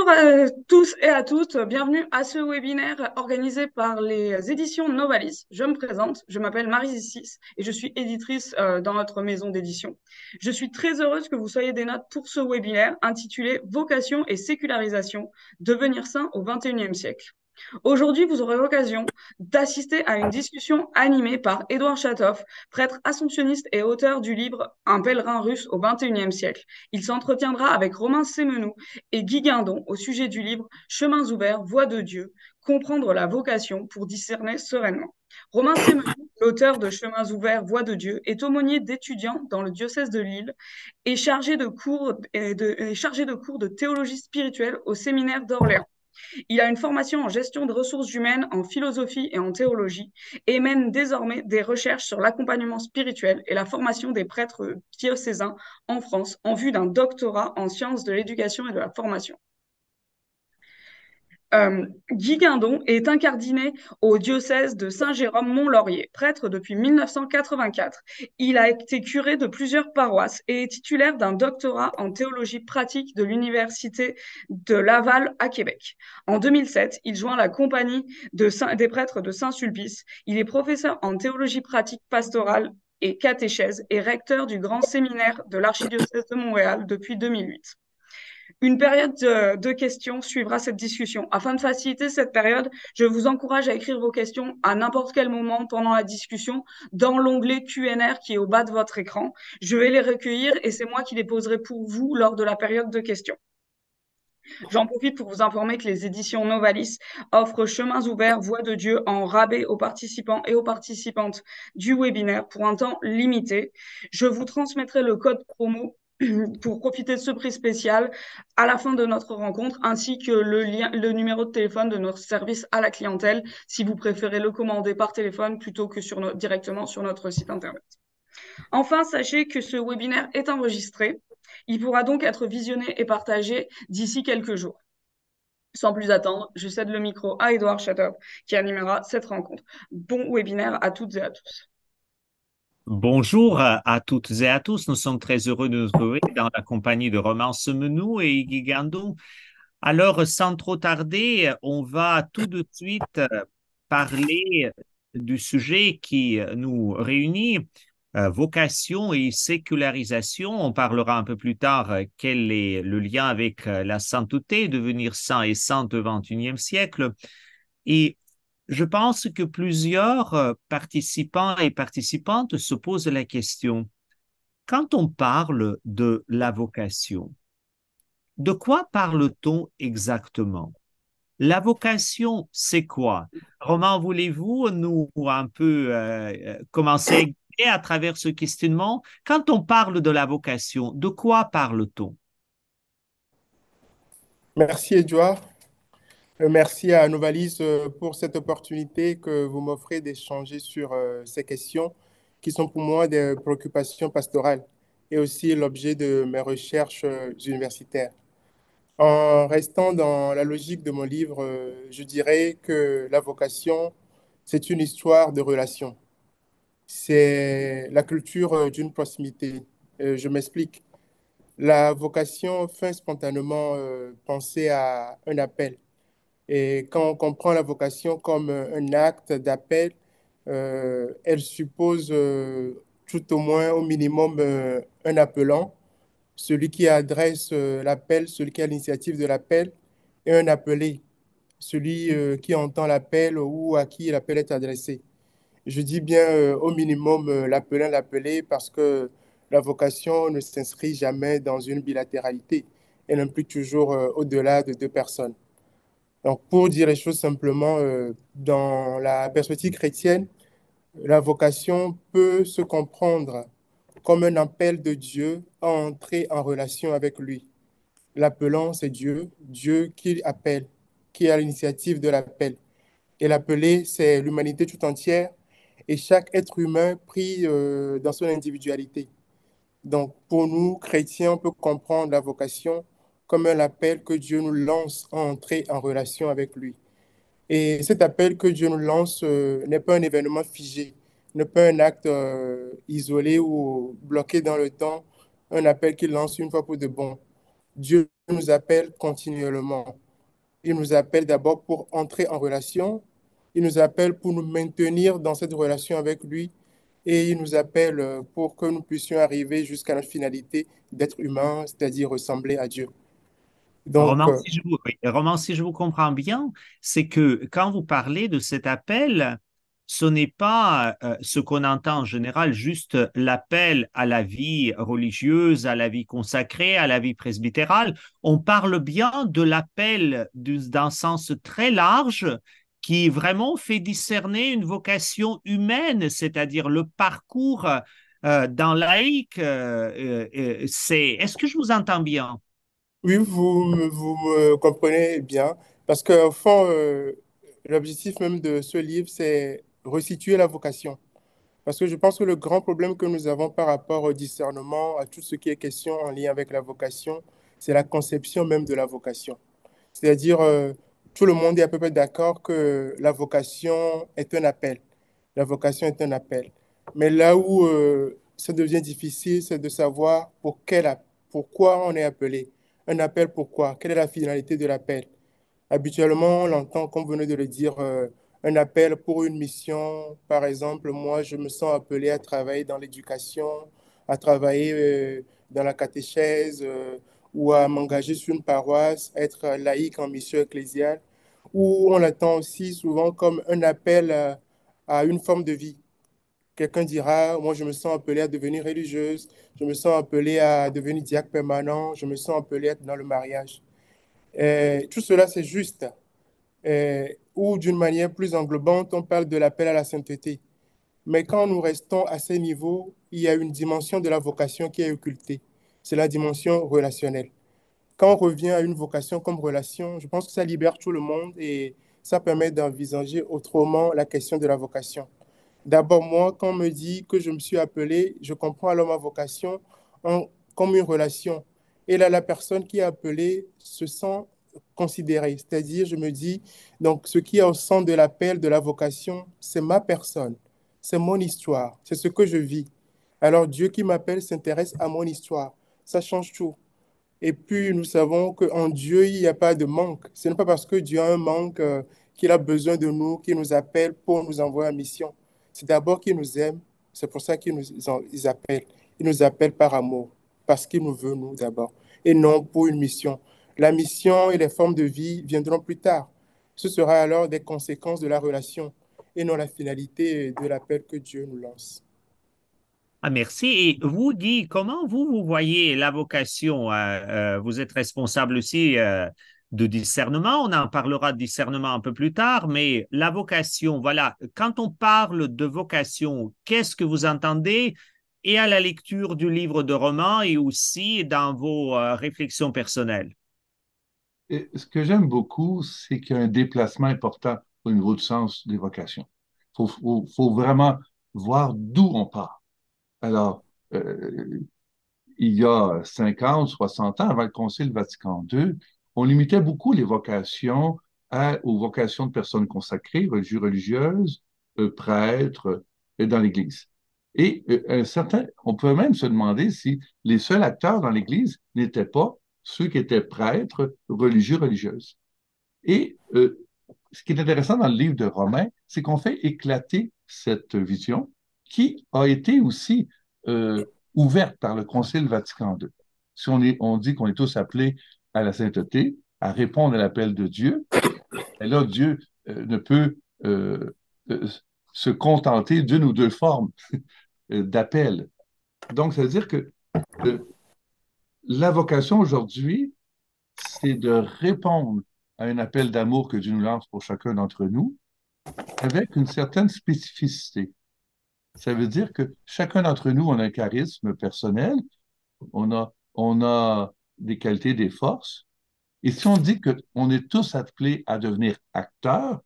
Bonjour à tous et à toutes, bienvenue à ce webinaire organisé par les éditions Novalis. Je me présente, je m'appelle Marie Sis et je suis éditrice dans notre maison d'édition. Je suis très heureuse que vous soyez des notes pour ce webinaire intitulé Vocation et sécularisation, devenir saint au XXIe siècle. Aujourd'hui, vous aurez l'occasion d'assister à une discussion animée par Édouard Chatov, prêtre assomptionniste et auteur du livre Un pèlerin russe au XXIe siècle. Il s'entretiendra avec Romain Sémenou et Guy Guindon au sujet du livre Chemins ouverts, voix de Dieu, comprendre la vocation pour discerner sereinement. Romain Sémenou, l'auteur de Chemins ouverts, voix de Dieu, est aumônier d'étudiants dans le diocèse de Lille et chargé de cours de théologie spirituelle au séminaire d'Orléans. Il a une formation en gestion de ressources humaines, en philosophie et en théologie, et mène désormais des recherches sur l'accompagnement spirituel et la formation des prêtres diocésains en France en vue d'un doctorat en sciences de l'éducation et de la formation. Guy Guindon est incardiné au diocèse de Saint-Jérôme-Mont-Laurier, prêtre depuis 1984. Il a été curé de plusieurs paroisses et est titulaire d'un doctorat en théologie pratique de l'Université de Laval à Québec. En 2007, il joint la compagnie des prêtres de Saint-Sulpice. Il est professeur en théologie pratique pastorale et catéchèse et recteur du grand séminaire de l'archidiocèse de Montréal depuis 2008. Une période de questions suivra cette discussion. Afin de faciliter cette période, je vous encourage à écrire vos questions à n'importe quel moment pendant la discussion dans l'onglet Q&R qui est au bas de votre écran. Je vais les recueillir et c'est moi qui les poserai pour vous lors de la période de questions. J'en profite pour vous informer que les éditions Novalis offrent Chemins ouverts, Voix de Dieu en rabais aux participants et aux participantes du webinaire pour un temps limité. Je vous transmettrai le code promo pour profiter de ce prix spécial à la fin de notre rencontre, ainsi que le numéro de téléphone de notre service à la clientèle, si vous préférez le commander par téléphone plutôt que directement sur notre site Internet. Enfin, sachez que ce webinaire est enregistré. Il pourra donc être visionné et partagé d'ici quelques jours. Sans plus attendre, je cède le micro à Édouard Chatov qui animera cette rencontre. Bon webinaire à toutes et à tous. Bonjour à toutes et à tous. Nous sommes très heureux de nous retrouver dans la compagnie de Romain Semenou et Guy Gandon. Alors, sans trop tarder, on va tout de suite parler du sujet qui nous réunit, vocation et sécularisation. On parlera un peu plus tard quel est le lien avec la sainteté, devenir saint et sainte au XXIe siècle. Et je pense que plusieurs participants et participantes se posent la question, quand on parle de la vocation, de quoi parle-t-on exactement? La vocation, c'est quoi? Romain, voulez-vous nous un peu commencer à expliquer à travers ce questionnement? Quand on parle de la vocation, de quoi parle-t-on? Merci, Edouard. Merci à Novalis pour cette opportunité que vous m'offrez d'échanger sur ces questions qui sont pour moi des préoccupations pastorales et aussi l'objet de mes recherches universitaires. En restant dans la logique de mon livre, je dirais que la vocation, c'est une histoire de relations. C'est la culture d'une proximité. Je m'explique. La vocation fait spontanément penser à un appel. Et quand on comprend la vocation comme un acte d'appel, elle suppose tout au moins, au minimum, un appelant, celui qui adresse l'appel, celui qui a l'initiative de l'appel, et un appelé, celui qui entend l'appel ou à qui l'appel est adressé. Je dis bien au minimum l'appelant, l'appelé, parce que la vocation ne s'inscrit jamais dans une bilatéralité. Elle implique toujours au-delà de deux personnes. Donc, pour dire les choses simplement, dans la perspective chrétienne, la vocation peut se comprendre comme un appel de Dieu à entrer en relation avec lui. L'appelant, c'est Dieu, Dieu qui appelle, qui a l'initiative de l'appel. Et l'appelé, c'est l'humanité tout entière et chaque être humain pris dans son individualité. Donc, pour nous, chrétiens, on peut comprendre la vocation comme un appel que Dieu nous lance à entrer en relation avec lui. Et cet appel que Dieu nous lance n'est pas un événement figé, n'est pas un acte isolé ou bloqué dans le temps, un appel qu'il lance une fois pour de bon. Dieu nous appelle continuellement. Il nous appelle d'abord pour entrer en relation. Il nous appelle pour nous maintenir dans cette relation avec lui. Et il nous appelle pour que nous puissions arriver jusqu'à notre finalité d'être humain, c'est-à-dire ressembler à Dieu. Donc, Roman, oui, Roman, si je vous comprends bien, c'est que quand vous parlez de cet appel, ce n'est pas ce qu'on entend en général, juste l'appel à la vie religieuse, à la vie consacrée, à la vie presbytérale. On parle bien de l'appel d'un sens très large qui vraiment fait discerner une vocation humaine, c'est-à-dire le parcours dans laïque. Est-ce que je vous entends bien? oui, vous me comprenez bien, parce qu'au fond, l'objectif même de ce livre, c'est resituer la vocation. Parce que je pense que le grand problème que nous avons par rapport au discernement, à tout ce qui est question en lien avec la vocation, c'est la conception même de la vocation. C'est-à-dire, tout le monde est à peu près d'accord que la vocation est un appel. La vocation est un appel. Mais là où ça devient difficile, c'est de savoir pourquoi on est appelé. Un appel, pourquoi? Quelle est la finalité de l'appel? Habituellement, on l'entend, comme vous venez de le dire, un appel pour une mission. Par exemple, moi, je me sens appelé à travailler dans l'éducation, à travailler dans la catéchèse ou à m'engager sur une paroisse, être laïque en mission ecclésiale. Ou on l'attend aussi souvent comme un appel à une forme de vie. Quelqu'un dira, moi, je me sens appelé à devenir religieuse, je me sens appelé à devenir diacre permanent, je me sens appelé à être dans le mariage. Tout cela, c'est juste. Ou d'une manière plus englobante, on parle de l'appel à la sainteté. Mais quand nous restons à ces niveaux, il y a une dimension de la vocation qui est occultée. C'est la dimension relationnelle. Quand on revient à une vocation comme relation, je pense que ça libère tout le monde et ça permet d'envisager autrement la question de la vocation. D'abord, moi, quand on me dit que je me suis appelé, je comprends alors ma vocation comme une relation. Et là, la personne qui est appelée se sent considérée. C'est-à-dire, je me dis, donc, ce qui est au centre de l'appel, de la vocation, c'est ma personne, c'est mon histoire, c'est ce que je vis. Alors, Dieu qui m'appelle s'intéresse à mon histoire. Ça change tout. Et puis, nous savons qu'en Dieu, il n'y a pas de manque. Ce n'est pas parce que Dieu a un manque qu'il a besoin de nous, qu'il nous appelle pour nous envoyer en mission. C'est d'abord qu'il nous aime. C'est pour ça qu'il appelle. Il nous appelle par amour, parce qu'il nous veut, nous, d'abord, et non pour une mission. La mission et les formes de vie viendront plus tard. Ce sera alors des conséquences de la relation et non la finalité de l'appel que Dieu nous lance. Ah, merci. Et vous, Guy, comment vous voyez la vocation? Vous êtes responsable aussi de discernement. On en parlera de discernement un peu plus tard, mais la vocation, voilà. Quand on parle de vocation, qu'est-ce que vous entendez? Et à la lecture du livre de Romain et aussi dans vos réflexions personnelles. Et ce que j'aime beaucoup, c'est qu'il y a un déplacement important au niveau du sens des vocations. Faut vraiment voir d'où on part. Alors, il y a 50, 60 ans, avant le Concile Vatican II, on limitait beaucoup les vocations aux vocations de personnes consacrées, religieux, religieuses, prêtres, dans l'Église. Et on peut même se demander si les seuls acteurs dans l'Église n'étaient pas ceux qui étaient prêtres, religieux, religieuses. Et ce qui est intéressant dans le livre de Romains, c'est qu'on fait éclater cette vision qui a été aussi ouverte par le Concile Vatican II. Si on dit qu'on est tous appelés à la sainteté, à répondre à l'appel de Dieu, et là, Dieu ne peut euh, se contenter d'une ou deux formes d'appel. Donc, ça veut dire que euh, la vocation aujourd'hui, c'est de répondre à un appel d'amour que Dieu nous lance pour chacun d'entre nous avec une certaine spécificité. Ça veut dire que chacun d'entre nous, on a un charisme personnel, on a des qualités, des forces. Et si on dit qu'on est tous appelés à devenir acteurs,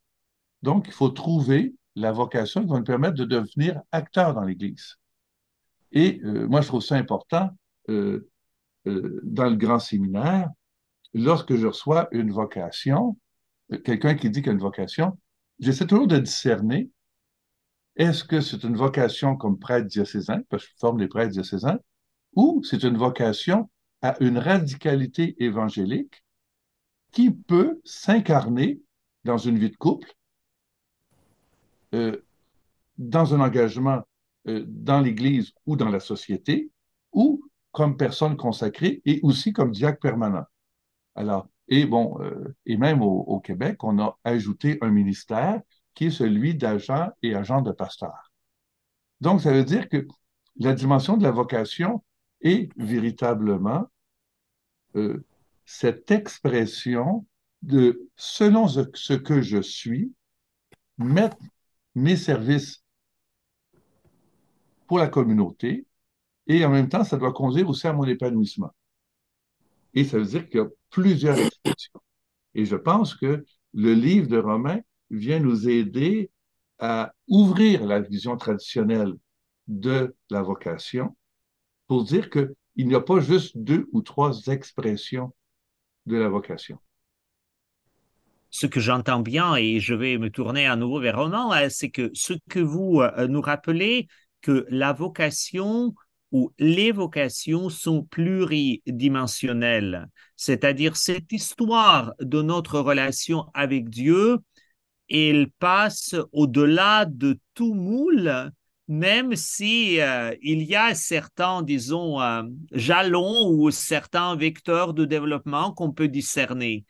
donc il faut trouver la vocation qui va nous permettre de devenir acteurs dans l'Église. Et moi, je trouve ça important euh, dans le grand séminaire, lorsque je reçois une vocation, quelqu'un qui dit qu'il a une vocation, j'essaie toujours de discerner, est-ce que c'est une vocation comme prêtre diocésain, parce que je forme les prêtres diocésains, ou c'est une vocation à une radicalité évangélique qui peut s'incarner dans une vie de couple, euh, dans un engagement dans l'Église ou dans la société, ou comme personne consacrée et aussi comme diacre permanent. Alors, et bon, et même au Québec, on a ajouté un ministère qui est celui d'agent et agent de pasteur. Donc, ça veut dire que la dimension de la vocation est véritablement euh, cette expression de, selon ce que je suis, mettre mes services pour la communauté et en même temps, ça doit conduire aussi à mon épanouissement. Et ça veut dire qu'il y a plusieurs expressions. Et je pense que le livre de Romains vient nous aider à ouvrir la vision traditionnelle de la vocation pour dire qu'il n'y a pas juste deux ou trois expressions de la vocation. Ce que j'entends bien, et je vais me tourner à nouveau vers Ronan, c'est que ce que vous nous rappelez, que la vocation ou les vocations sont pluridimensionnelles, c'est-à-dire cette histoire de notre relation avec Dieu, elle passe au-delà de tout moule, même si il y a certains, disons, jalons ou certains vecteurs de développement qu'on peut discerner.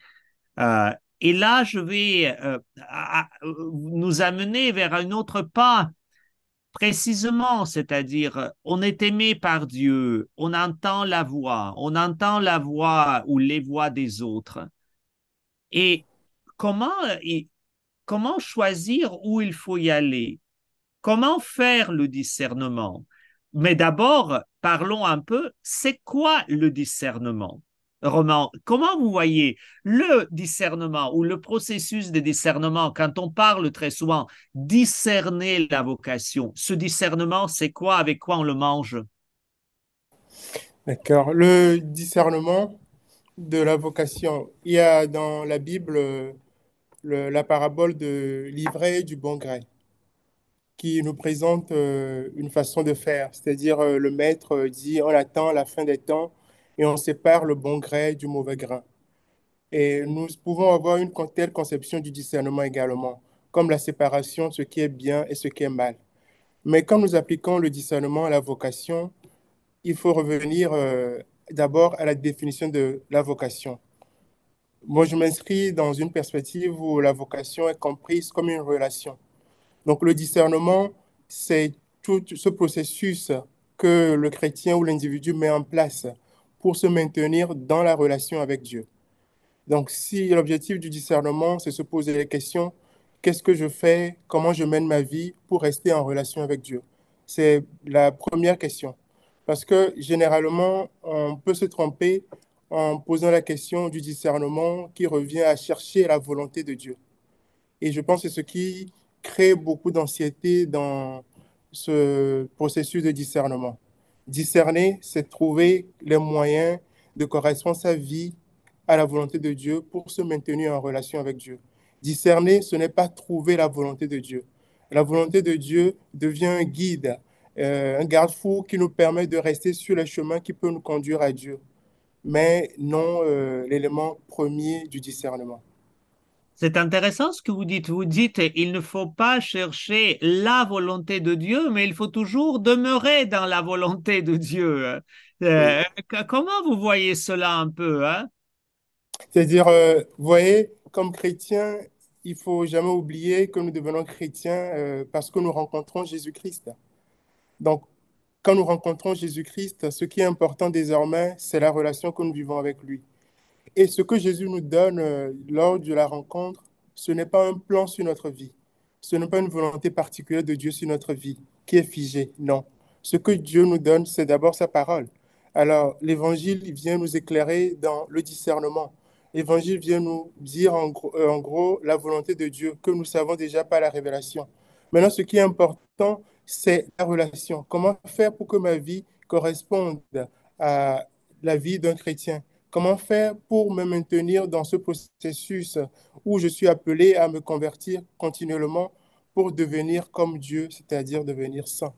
Euh, et là, je vais nous amener vers un autre pas, précisément, c'est-à-dire, on est aimé par Dieu, on entend la voix ou les voix des autres. Et comment, comment choisir où il faut y aller? Comment faire le discernement? Mais d'abord, parlons un peu, c'est quoi le discernement? Roman, comment vous voyez le discernement ou le processus de discernement quand on parle très souvent discerner la vocation? Ce discernement, c'est quoi? Avec quoi on le mange? D'accord. Le discernement de la vocation. Il y a dans la Bible la parabole de l'ivraie et du bon grain qui nous présente une façon de faire. C'est-à-dire, le maître dit, on attend la fin des temps et on sépare le bon grain du mauvais grain. Et nous pouvons avoir une telle conception du discernement également, comme la séparation de ce qui est bien et ce qui est mal. Mais quand nous appliquons le discernement à la vocation, il faut revenir d'abord à la définition de la vocation. Moi, je m'inscris dans une perspective où la vocation est comprise comme une relation. Donc, le discernement, c'est tout ce processus que le chrétien ou l'individu met en place pour se maintenir dans la relation avec Dieu. Donc, si l'objectif du discernement, c'est se poser les questions, qu'est-ce que je fais, comment je mène ma vie pour rester en relation avec Dieu? C'est la première question. Parce que généralement, on peut se tromper en posant la question du discernement qui revient à chercher la volonté de Dieu. Et je pense que c'est ce qui crée beaucoup d'anxiété dans ce processus de discernement. Discerner, c'est trouver les moyens de correspondre sa vie à la volonté de Dieu pour se maintenir en relation avec Dieu. Discerner, ce n'est pas trouver la volonté de Dieu. La volonté de Dieu devient un guide, un garde-fou qui nous permet de rester sur le chemin qui peut nous conduire à Dieu, mais non l'élément premier du discernement. C'est intéressant ce que vous dites. Vous dites, il ne faut pas chercher la volonté de Dieu, mais il faut toujours demeurer dans la volonté de Dieu. Oui. Comment vous voyez cela un peu, hein? C'est-à-dire, vous voyez, comme chrétiens, il faut jamais oublier que nous devenons chrétiens parce que nous rencontrons Jésus-Christ. Donc, quand nous rencontrons Jésus-Christ, ce qui est important désormais, c'est la relation que nous vivons avec lui. Et ce que Jésus nous donne lors de la rencontre, ce n'est pas un plan sur notre vie. Ce n'est pas une volonté particulière de Dieu sur notre vie qui est figée. Non. Ce que Dieu nous donne, c'est d'abord sa parole. Alors, l'évangile vient nous éclairer dans le discernement. L'évangile vient nous dire en gros la volonté de Dieu que nous savons déjà par la révélation. Maintenant, ce qui est important, c'est la relation. Comment faire pour que ma vie corresponde à la vie d'un chrétien? Comment faire pour me maintenir dans ce processus où je suis appelé à me convertir continuellement pour devenir comme Dieu, c'est-à-dire devenir saint?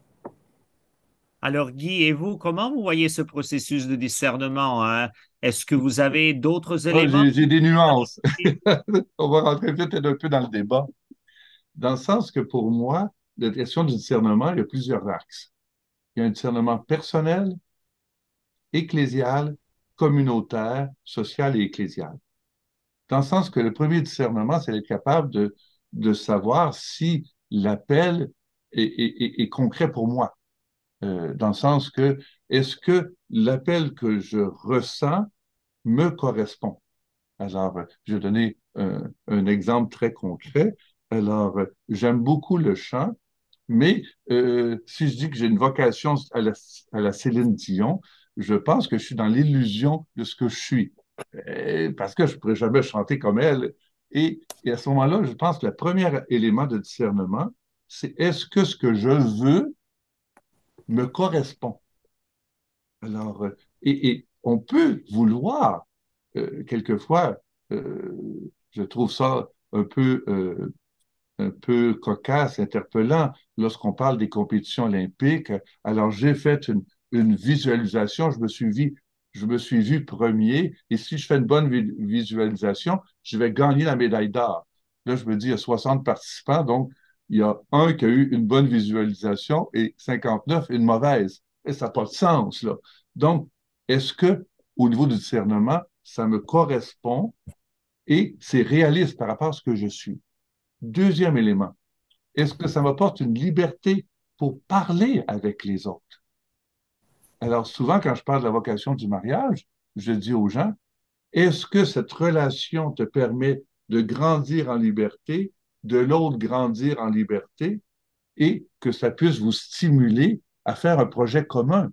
Alors, Guy, et vous, comment vous voyez ce processus de discernement, hein? Est-ce que vous avez d'autres Oh, éléments? j'ai des nuances. On va rentrer peut-être un peu dans le débat, dans le sens que pour moi, la question du discernement, il y a plusieurs axes. Il y a un discernement personnel, ecclésial, communautaire, social et ecclésial. Dans le sens que le premier discernement, c'est d'être capable de savoir si l'appel est concret pour moi. Dans le sens que, est-ce que l'appel que je ressens me correspond? Alors, je vais donner un exemple très concret. Alors, j'aime beaucoup le chant, mais si je dis que j'ai une vocation à la Céline Dion, je pense que je suis dans l'illusion de ce que je suis. Parce que je ne pourrais jamais chanter comme elle. Et à ce moment-là, je pense que le premier élément de discernement, c'est est-ce que ce que je veux me correspond? Alors, et on peut vouloir, quelquefois, je trouve ça un peu cocasse, interpellant lorsqu'on parle des compétitions olympiques. Alors, j'ai fait une visualisation, je me suis vu premier, et si je fais une bonne visualisation, je vais gagner la médaille d'or. Là, je me dis, il y a 60 participants, donc il y a un qui a eu une bonne visualisation et 59 une mauvaise. Et ça n'a pas de sens, là. Donc, est-ce que, au niveau du discernement, ça me correspond et c'est réaliste par rapport à ce que je suis? Deuxième élément, est-ce que ça m'apporte une liberté pour parler avec les autres? Alors, souvent, quand je parle de la vocation du mariage, je dis aux gens, est-ce que cette relation te permet de grandir en liberté, de l'autre grandir en liberté, et que ça puisse vous stimuler à faire un projet commun?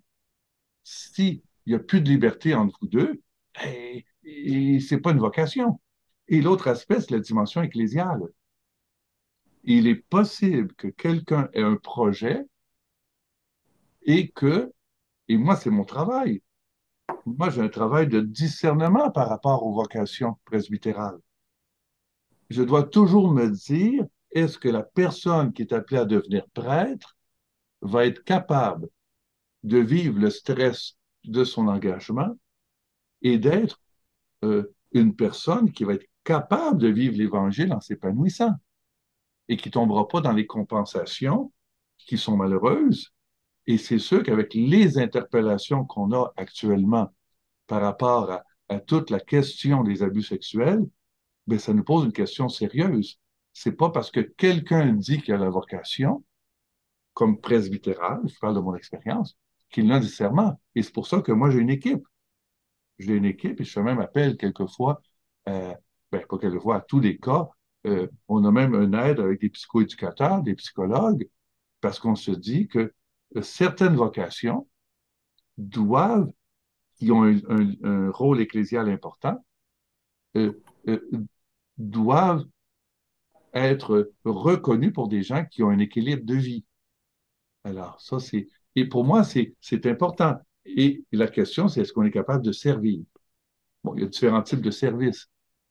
S'il n'y a plus de liberté entre vous deux, ce n'est pas une vocation. Et l'autre aspect, c'est la dimension ecclésiale. Il est possible que quelqu'un ait un projet et que, et moi, c'est mon travail. Moi, j'ai un travail de discernement par rapport aux vocations presbytérales. Je dois toujours me dire, est-ce que la personne qui est appelée à devenir prêtre va être capable de vivre le stress de son engagement et d'être une personne qui va être capable de vivre l'Évangile en s'épanouissant et qui ne tombera pas dans les compensations qui sont malheureuses. Et c'est sûr qu'avec les interpellations qu'on a actuellement par rapport à toute la question des abus sexuels, ben, ça nous pose une question sérieuse. C'est pas parce que quelqu'un dit qu'il a la vocation, comme presbytéral, je parle de mon expérience, qu'il n'a nécessairement. Et c'est pour ça que moi, j'ai une équipe. J'ai une équipe et je fais même appel quelquefois, euh, ben, pas quelquefois, à tous les cas. On a même une aide avec des psychoéducateurs, des psychologues, parce qu'on se dit que certaines vocations doivent, qui ont un rôle ecclésial important, euh, euh, doivent être reconnues pour des gens qui ont un équilibre de vie. Alors, ça, c'est. Et pour moi, c'est important. Et la question, c'est est-ce qu'on est capable de servir? Bon, il y a différents types de services.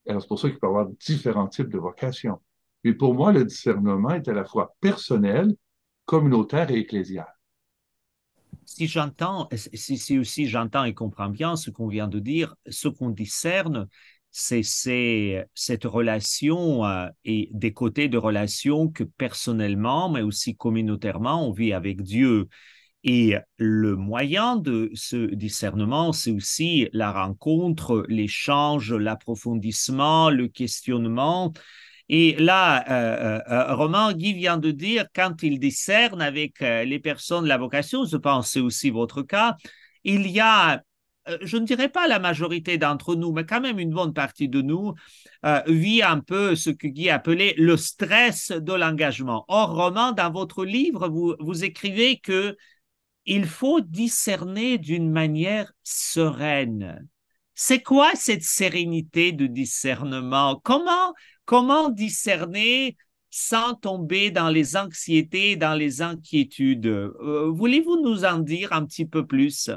Alors, c'est pour ça qu'il peut y avoir différents types de vocations. Mais pour moi, le discernement est à la fois personnel, communautaire et ecclésial. Si j'entends, si aussi j'entends et comprends bien ce qu'on vient de dire, ce qu'on discerne, c'est cette relation et des côtés de relation que personnellement, mais aussi communautairement, on vit avec Dieu. Et le moyen de ce discernement, c'est aussi la rencontre, l'échange, l'approfondissement, le questionnement. Et là, Romain, Guy vient de dire, quand il discerne avec les personnes de la vocation, je pense que c'est aussi votre cas, il y a, je ne dirais pas la majorité d'entre nous, mais quand même une bonne partie de nous, vit un peu ce que Guy appelait le stress de l'engagement. Or, Romain, dans votre livre, vous écrivez que il faut discerner d'une manière sereine. C'est quoi cette sérénité de discernement? Comment discerner sans tomber dans les anxiétés, dans les inquiétudes? Voulez-vous nous en dire un petit peu plus?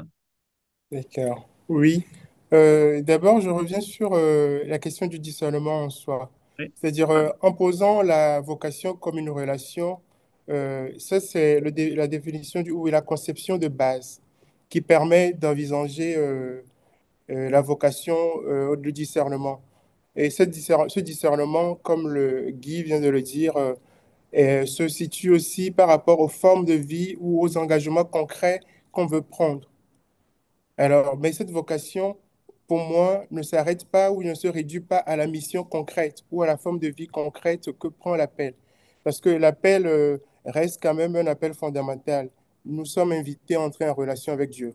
D'accord. Oui. D'abord, je reviens sur la question du discernement en soi. Oui. C'est-à-dire, en posant la vocation comme une relation, Ça, c'est la définition ou la conception de base qui permet d'envisager la vocation, le discernement. Et ce discernement, comme Guy vient de le dire, se situe aussi par rapport aux formes de vie ou aux engagements concrets qu'on veut prendre. Alors, mais cette vocation, pour moi, ne s'arrête pas ou ne se réduit pas à la mission concrète ou à la forme de vie concrète que prend l'appel. Parce que l'appel reste quand même un appel fondamental. Nous sommes invités à entrer en relation avec Dieu.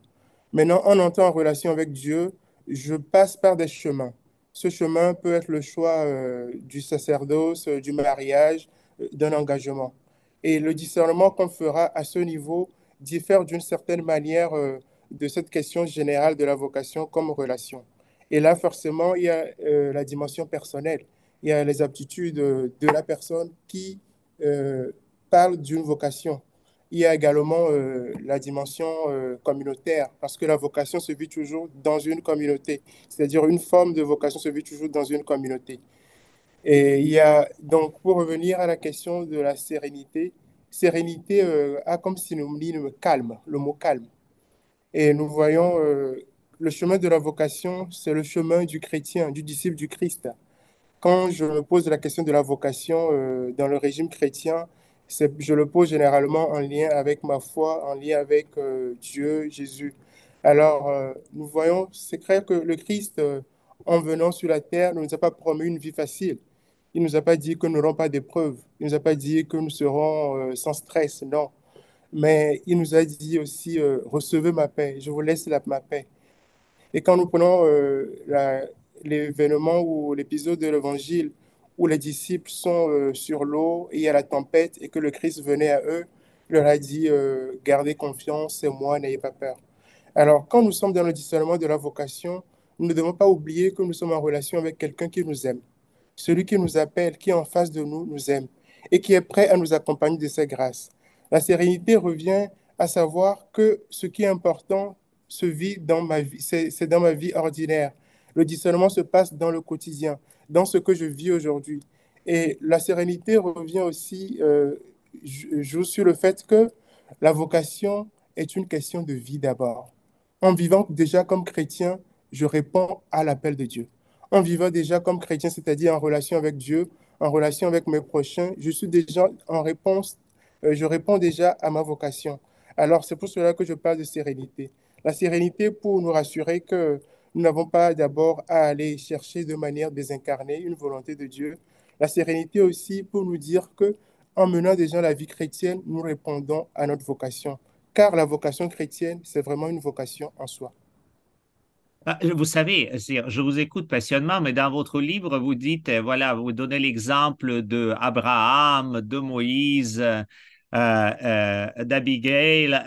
Maintenant, en entrant en relation avec Dieu, je passe par des chemins. Ce chemin peut être le choix du sacerdoce, du mariage, d'un engagement. Et le discernement qu'on fera à ce niveau diffère d'une certaine manière de cette question générale de la vocation comme relation. Et là, forcément, il y a la dimension personnelle. Il y a les aptitudes de la personne qui euh, parle d'une vocation. Il y a également la dimension communautaire, parce que la vocation se vit toujours dans une communauté. C'est-à-dire une forme de vocation se vit toujours dans une communauté. Et il y a, donc, pour revenir à la question de la sérénité, sérénité a comme synonyme calme, le mot calme. Et nous voyons le chemin de la vocation, c'est le chemin du chrétien, du disciple du Christ. Quand je me pose la question de la vocation dans le régime chrétien, je le pose généralement en lien avec ma foi, en lien avec Dieu, Jésus. Alors, nous voyons, c'est clair que le Christ, en venant sur la terre, ne nous a pas promis une vie facile. Il ne nous a pas dit que nous n'aurons pas d'épreuves. Il ne nous a pas dit que nous serons sans stress, non. Mais il nous a dit aussi, recevez ma paix, je vous laisse ma paix. Et quand nous prenons l'événement ou l'épisode de l'Évangile où les disciples sont sur l'eau et il y a la tempête et que le Christ venait à eux, il leur a dit, gardez confiance, c'est moi, n'ayez pas peur. Alors, quand nous sommes dans le discernement de la vocation, nous ne devons pas oublier que nous sommes en relation avec quelqu'un qui nous aime. Celui qui nous appelle, qui est en face de nous, nous aime et qui est prêt à nous accompagner de ses grâces. La sérénité revient à savoir que ce qui est important se vit dans ma vie, c'est dans ma vie ordinaire. Le discernement se passe dans le quotidien, dans ce que je vis aujourd'hui. Et la sérénité revient aussi, joue sur le fait que la vocation est une question de vie d'abord. En vivant déjà comme chrétien, je réponds à l'appel de Dieu. En vivant déjà comme chrétien, c'est-à-dire en relation avec Dieu, en relation avec mes prochains, je suis déjà en réponse, je réponds déjà à ma vocation. Alors, c'est pour cela que je parle de sérénité. La sérénité pour nous rassurer que nous n'avons pas d'abord à aller chercher de manière désincarnée une volonté de Dieu. La sérénité aussi pour nous dire que en menant déjà la vie chrétienne, nous répondons à notre vocation. Car la vocation chrétienne, c'est vraiment une vocation en soi. Vous savez, je vous écoute passionnément, mais dans votre livre, vous dites, voilà, vous donnez l'exemple de Abraham, de Moïse, d'Abigail,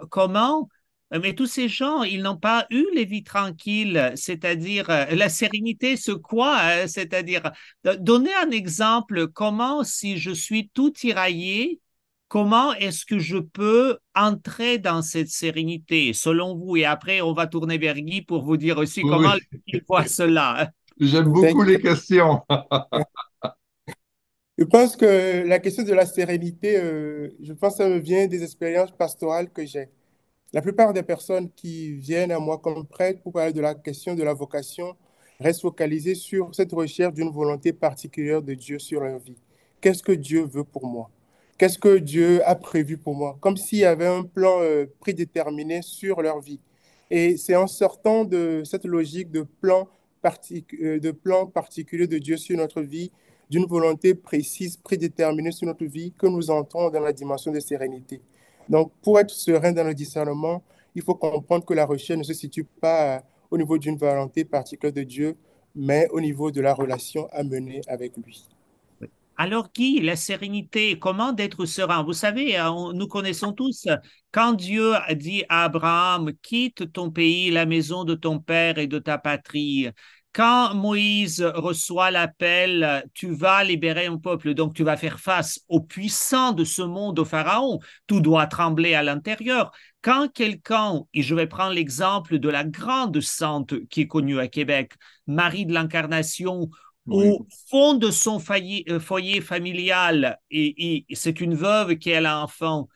comment, mais tous ces gens, ils n'ont pas eu les vies tranquilles, c'est-à-dire la sérénité, c'est quoi? C'est-à-dire, donner un exemple, comment si je suis tout tiraillé, comment est-ce que je peux entrer dans cette sérénité, selon vous? Et après, on va tourner vers Guy pour vous dire aussi comment Oui, il voit cela. j'aime beaucoup les T'inquiète. questions. Je pense que la question de la sérénité, je pense que ça me vient des expériences pastorales que j'ai. La plupart des personnes qui viennent à moi comme prêtre pour parler de la question de la vocation restent focalisées sur cette recherche d'une volonté particulière de Dieu sur leur vie. Qu'est-ce que Dieu veut pour moi? Qu'est-ce que Dieu a prévu pour moi? Comme s'il y avait un plan prédéterminé sur leur vie. Et c'est en sortant de cette logique de plan particulier de Dieu sur notre vie, d'une volonté précise, prédéterminée sur notre vie, que nous entrons dans la dimension de sérénité. Donc, pour être serein dans le discernement, il faut comprendre que la recherche ne se situe pas au niveau d'une volonté particulière de Dieu, mais au niveau de la relation à mener avec lui. Alors, Guy, la sérénité, comment d'être serein? Vous savez, nous connaissons tous, quand Dieu a dit à Abraham, quitte ton pays, la maison de ton père et de ta patrie, quand Moïse reçoit l'appel, tu vas libérer un peuple, donc tu vas faire face aux puissants de ce monde, au Pharaon, tout doit trembler à l'intérieur. Quand quelqu'un, et je vais prendre l'exemple de la grande sainte qui est connue à Québec, Marie de l'Incarnation, Oui. au fond de son foyer familial, et c'est une veuve qui a l'enfant,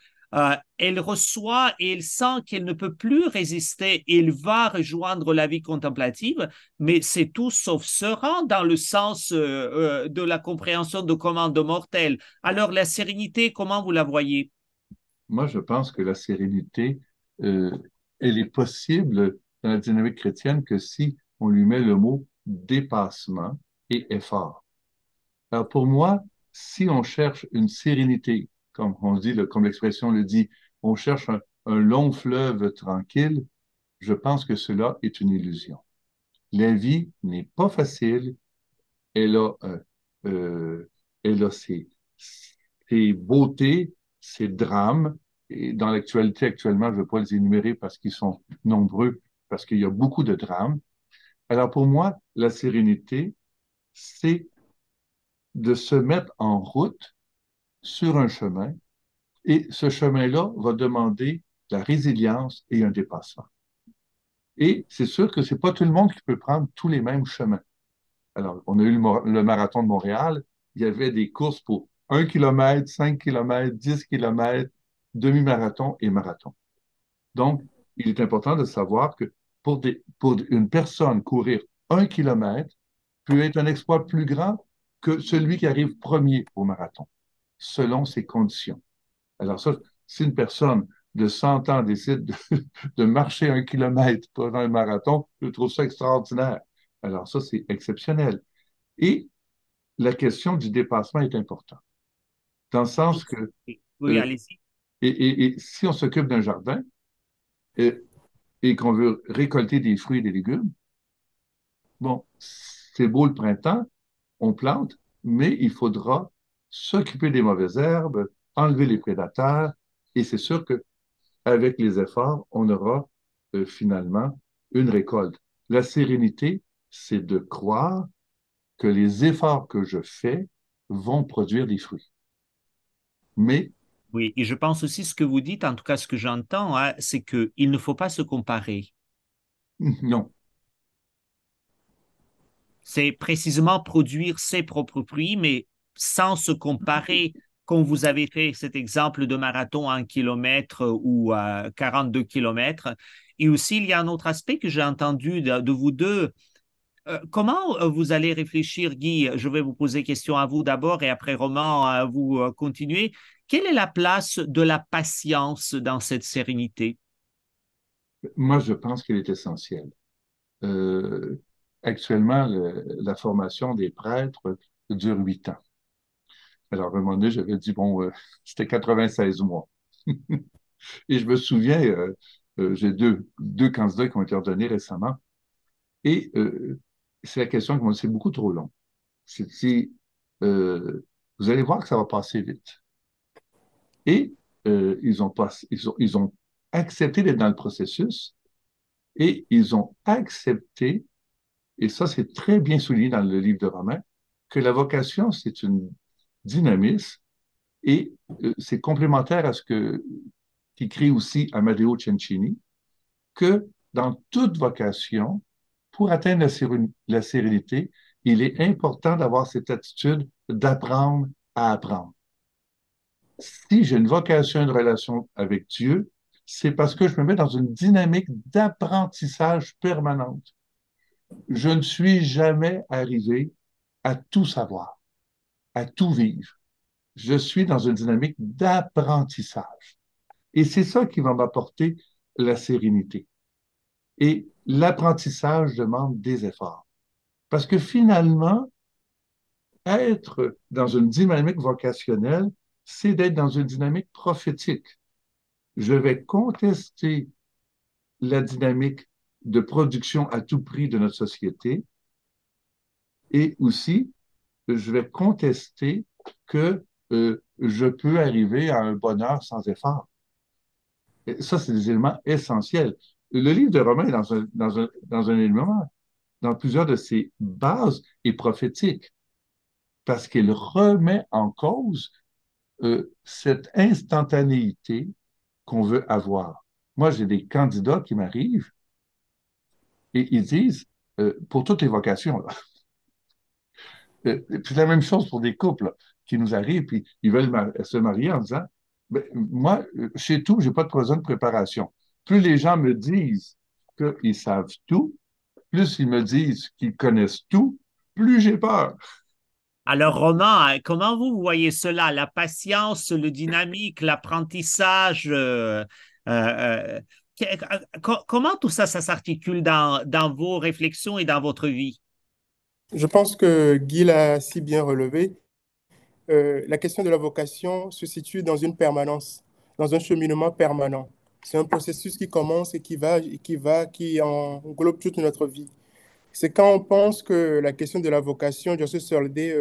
elle reçoit et elle sent qu'elle ne peut plus résister. Elle va rejoindre la vie contemplative, mais c'est tout sauf serein dans le sens de la compréhension de commande mortelle. Alors, la sérénité, comment vous la voyez? Moi, je pense que la sérénité, euh, elle est possible dans la dynamique chrétienne que si on lui met le mot dépassement et effort. Alors pour moi, si on cherche une sérénité, comme on dit, comme l'expression le dit, on cherche un long fleuve tranquille, je pense que cela est une illusion. La vie n'est pas facile, elle a, euh, elle a ses beautés, ses drames. Et dans l'actualité actuellement, je ne vais pas les énumérer parce qu'ils sont nombreux, parce qu'il y a beaucoup de drames. Alors pour moi, la sérénité, c'est de se mettre en route sur un chemin et ce chemin-là va demander de la résilience et un dépassement. Et c'est sûr que c'est pas tout le monde qui peut prendre tous les mêmes chemins. Alors, on a eu le marathon de Montréal. Il y avait des courses pour 1 kilomètre, 5 kilomètres, 10 kilomètres, demi-marathon et marathon. Donc, il est important de savoir que pour une personne, courir 1 kilomètre peut être un exploit plus grand que celui qui arrive premier au marathon, selon ses conditions. Alors ça, si une personne de 100 ans décide de marcher 1 kilomètre pendant un marathon, je trouve ça extraordinaire. Alors ça, c'est exceptionnel. Et la question du dépassement est importante, dans le sens que, Oui, euh, allez-y. et si on s'occupe d'un jardin euh, et qu'on veut récolter des fruits et des légumes, bon, c'est beau le printemps, on plante, mais il faudra s'occuper des mauvaises herbes, enlever les prédateurs, et c'est sûr que avec les efforts, on aura finalement une récolte. La sérénité, c'est de croire que les efforts que je fais vont produire des fruits. Mais Oui, et je pense aussi ce que vous dites, en tout cas ce que j'entends, hein, c'est qu'il ne faut pas se comparer. non, C'est précisément produire ses propres fruits, mais sans se comparer. Quand vous avez fait cet exemple de marathon à 1 kilomètre ou à 42 kilomètres. Et aussi, il y a un autre aspect que j'ai entendu de vous deux. Comment vous allez réfléchir, Guy? Je vais vous poser question à vous d'abord et après, Roman, vous continuez. Quelle est la place de la patience dans cette sérénité? moi, je pense qu'il est essentiel. Euh, Actuellement, la formation des prêtres dure 8 ans. Alors, à un moment donné, j'avais dit, bon, c'était 96 mois. Et je me souviens, j'ai deux candidats qui ont été ordonnés récemment. Et c'est la question qui m'a dit, c'est beaucoup trop long. C'est dit, vous allez voir que ça va passer vite. Et ils ont accepté d'être dans le processus et ils ont accepté, et ça c'est très bien souligné dans le livre de Romains, que la vocation, c'est une dynamisme et c'est complémentaire à ce qu'écrit aussi Amadeo Cencini, que dans toute vocation, pour atteindre la sérénité, il est important d'avoir cette attitude d'apprendre à apprendre. Si j'ai une vocation, une relation avec Dieu, c'est parce que je me mets dans une dynamique d'apprentissage permanente. Je ne suis jamais arrivé à tout savoir, à tout vivre. Je suis dans une dynamique d'apprentissage. Et c'est ça qui va m'apporter la sérénité. Et l'apprentissage demande des efforts. Parce que finalement, être dans une dynamique vocationnelle, c'est d'être dans une dynamique prophétique. Je vais contester la dynamique de production à tout prix de notre société et aussi, je vais contester que je peux arriver à un bonheur sans effort. Et ça, c'est des éléments essentiels. Le livre de Romains, dans un élément, dans plusieurs de ses bases, est prophétique parce qu'il remet en cause cette instantanéité qu'on veut avoir. Moi, j'ai des candidats qui m'arrivent et ils disent, pour toutes les vocations, là, C'est la même chose pour des couples qui nous arrivent, puis ils veulent se marier en disant, ben, moi, chez tout, j'ai pas besoin de préparation. Plus les gens me disent qu'ils savent tout, plus ils me disent qu'ils connaissent tout, plus j'ai peur. Alors, Roman, comment vous voyez cela? La patience, le dynamique, l'apprentissage, comment tout ça, ça s'articule dans vos réflexions et dans votre vie? Je pense que Guy l'a si bien relevé. La question de la vocation se situe dans une permanence, dans un cheminement permanent. C'est un processus qui commence et qui englobe toute notre vie. C'est quand on pense que la question de la vocation doit se solder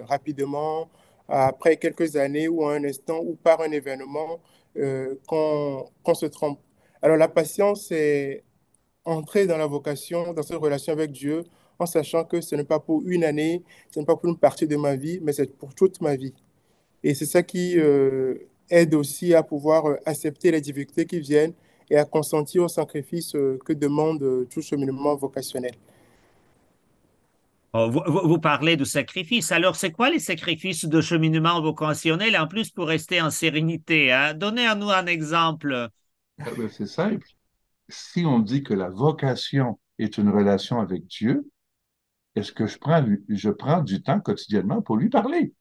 rapidement, après quelques années ou à un instant ou par un événement, qu'on se trompe. Alors la patience, c'est entrer dans la vocation, dans cette relation avec Dieu, en sachant que ce n'est pas pour une année, ce n'est pas pour une partie de ma vie, mais c'est pour toute ma vie. Et c'est ça qui aide aussi à pouvoir accepter les difficultés qui viennent et à consentir au sacrifice que demande tout cheminement vocationnel. Oh, vous parlez de sacrifices. Alors, c'est quoi les sacrifices de cheminement vocationnel, en plus pour rester en sérénité, hein? Donnez-nous un exemple. Ben, c'est simple. Si on dit que la vocation est une relation avec Dieu, est-ce que je prends du temps quotidiennement pour lui parler?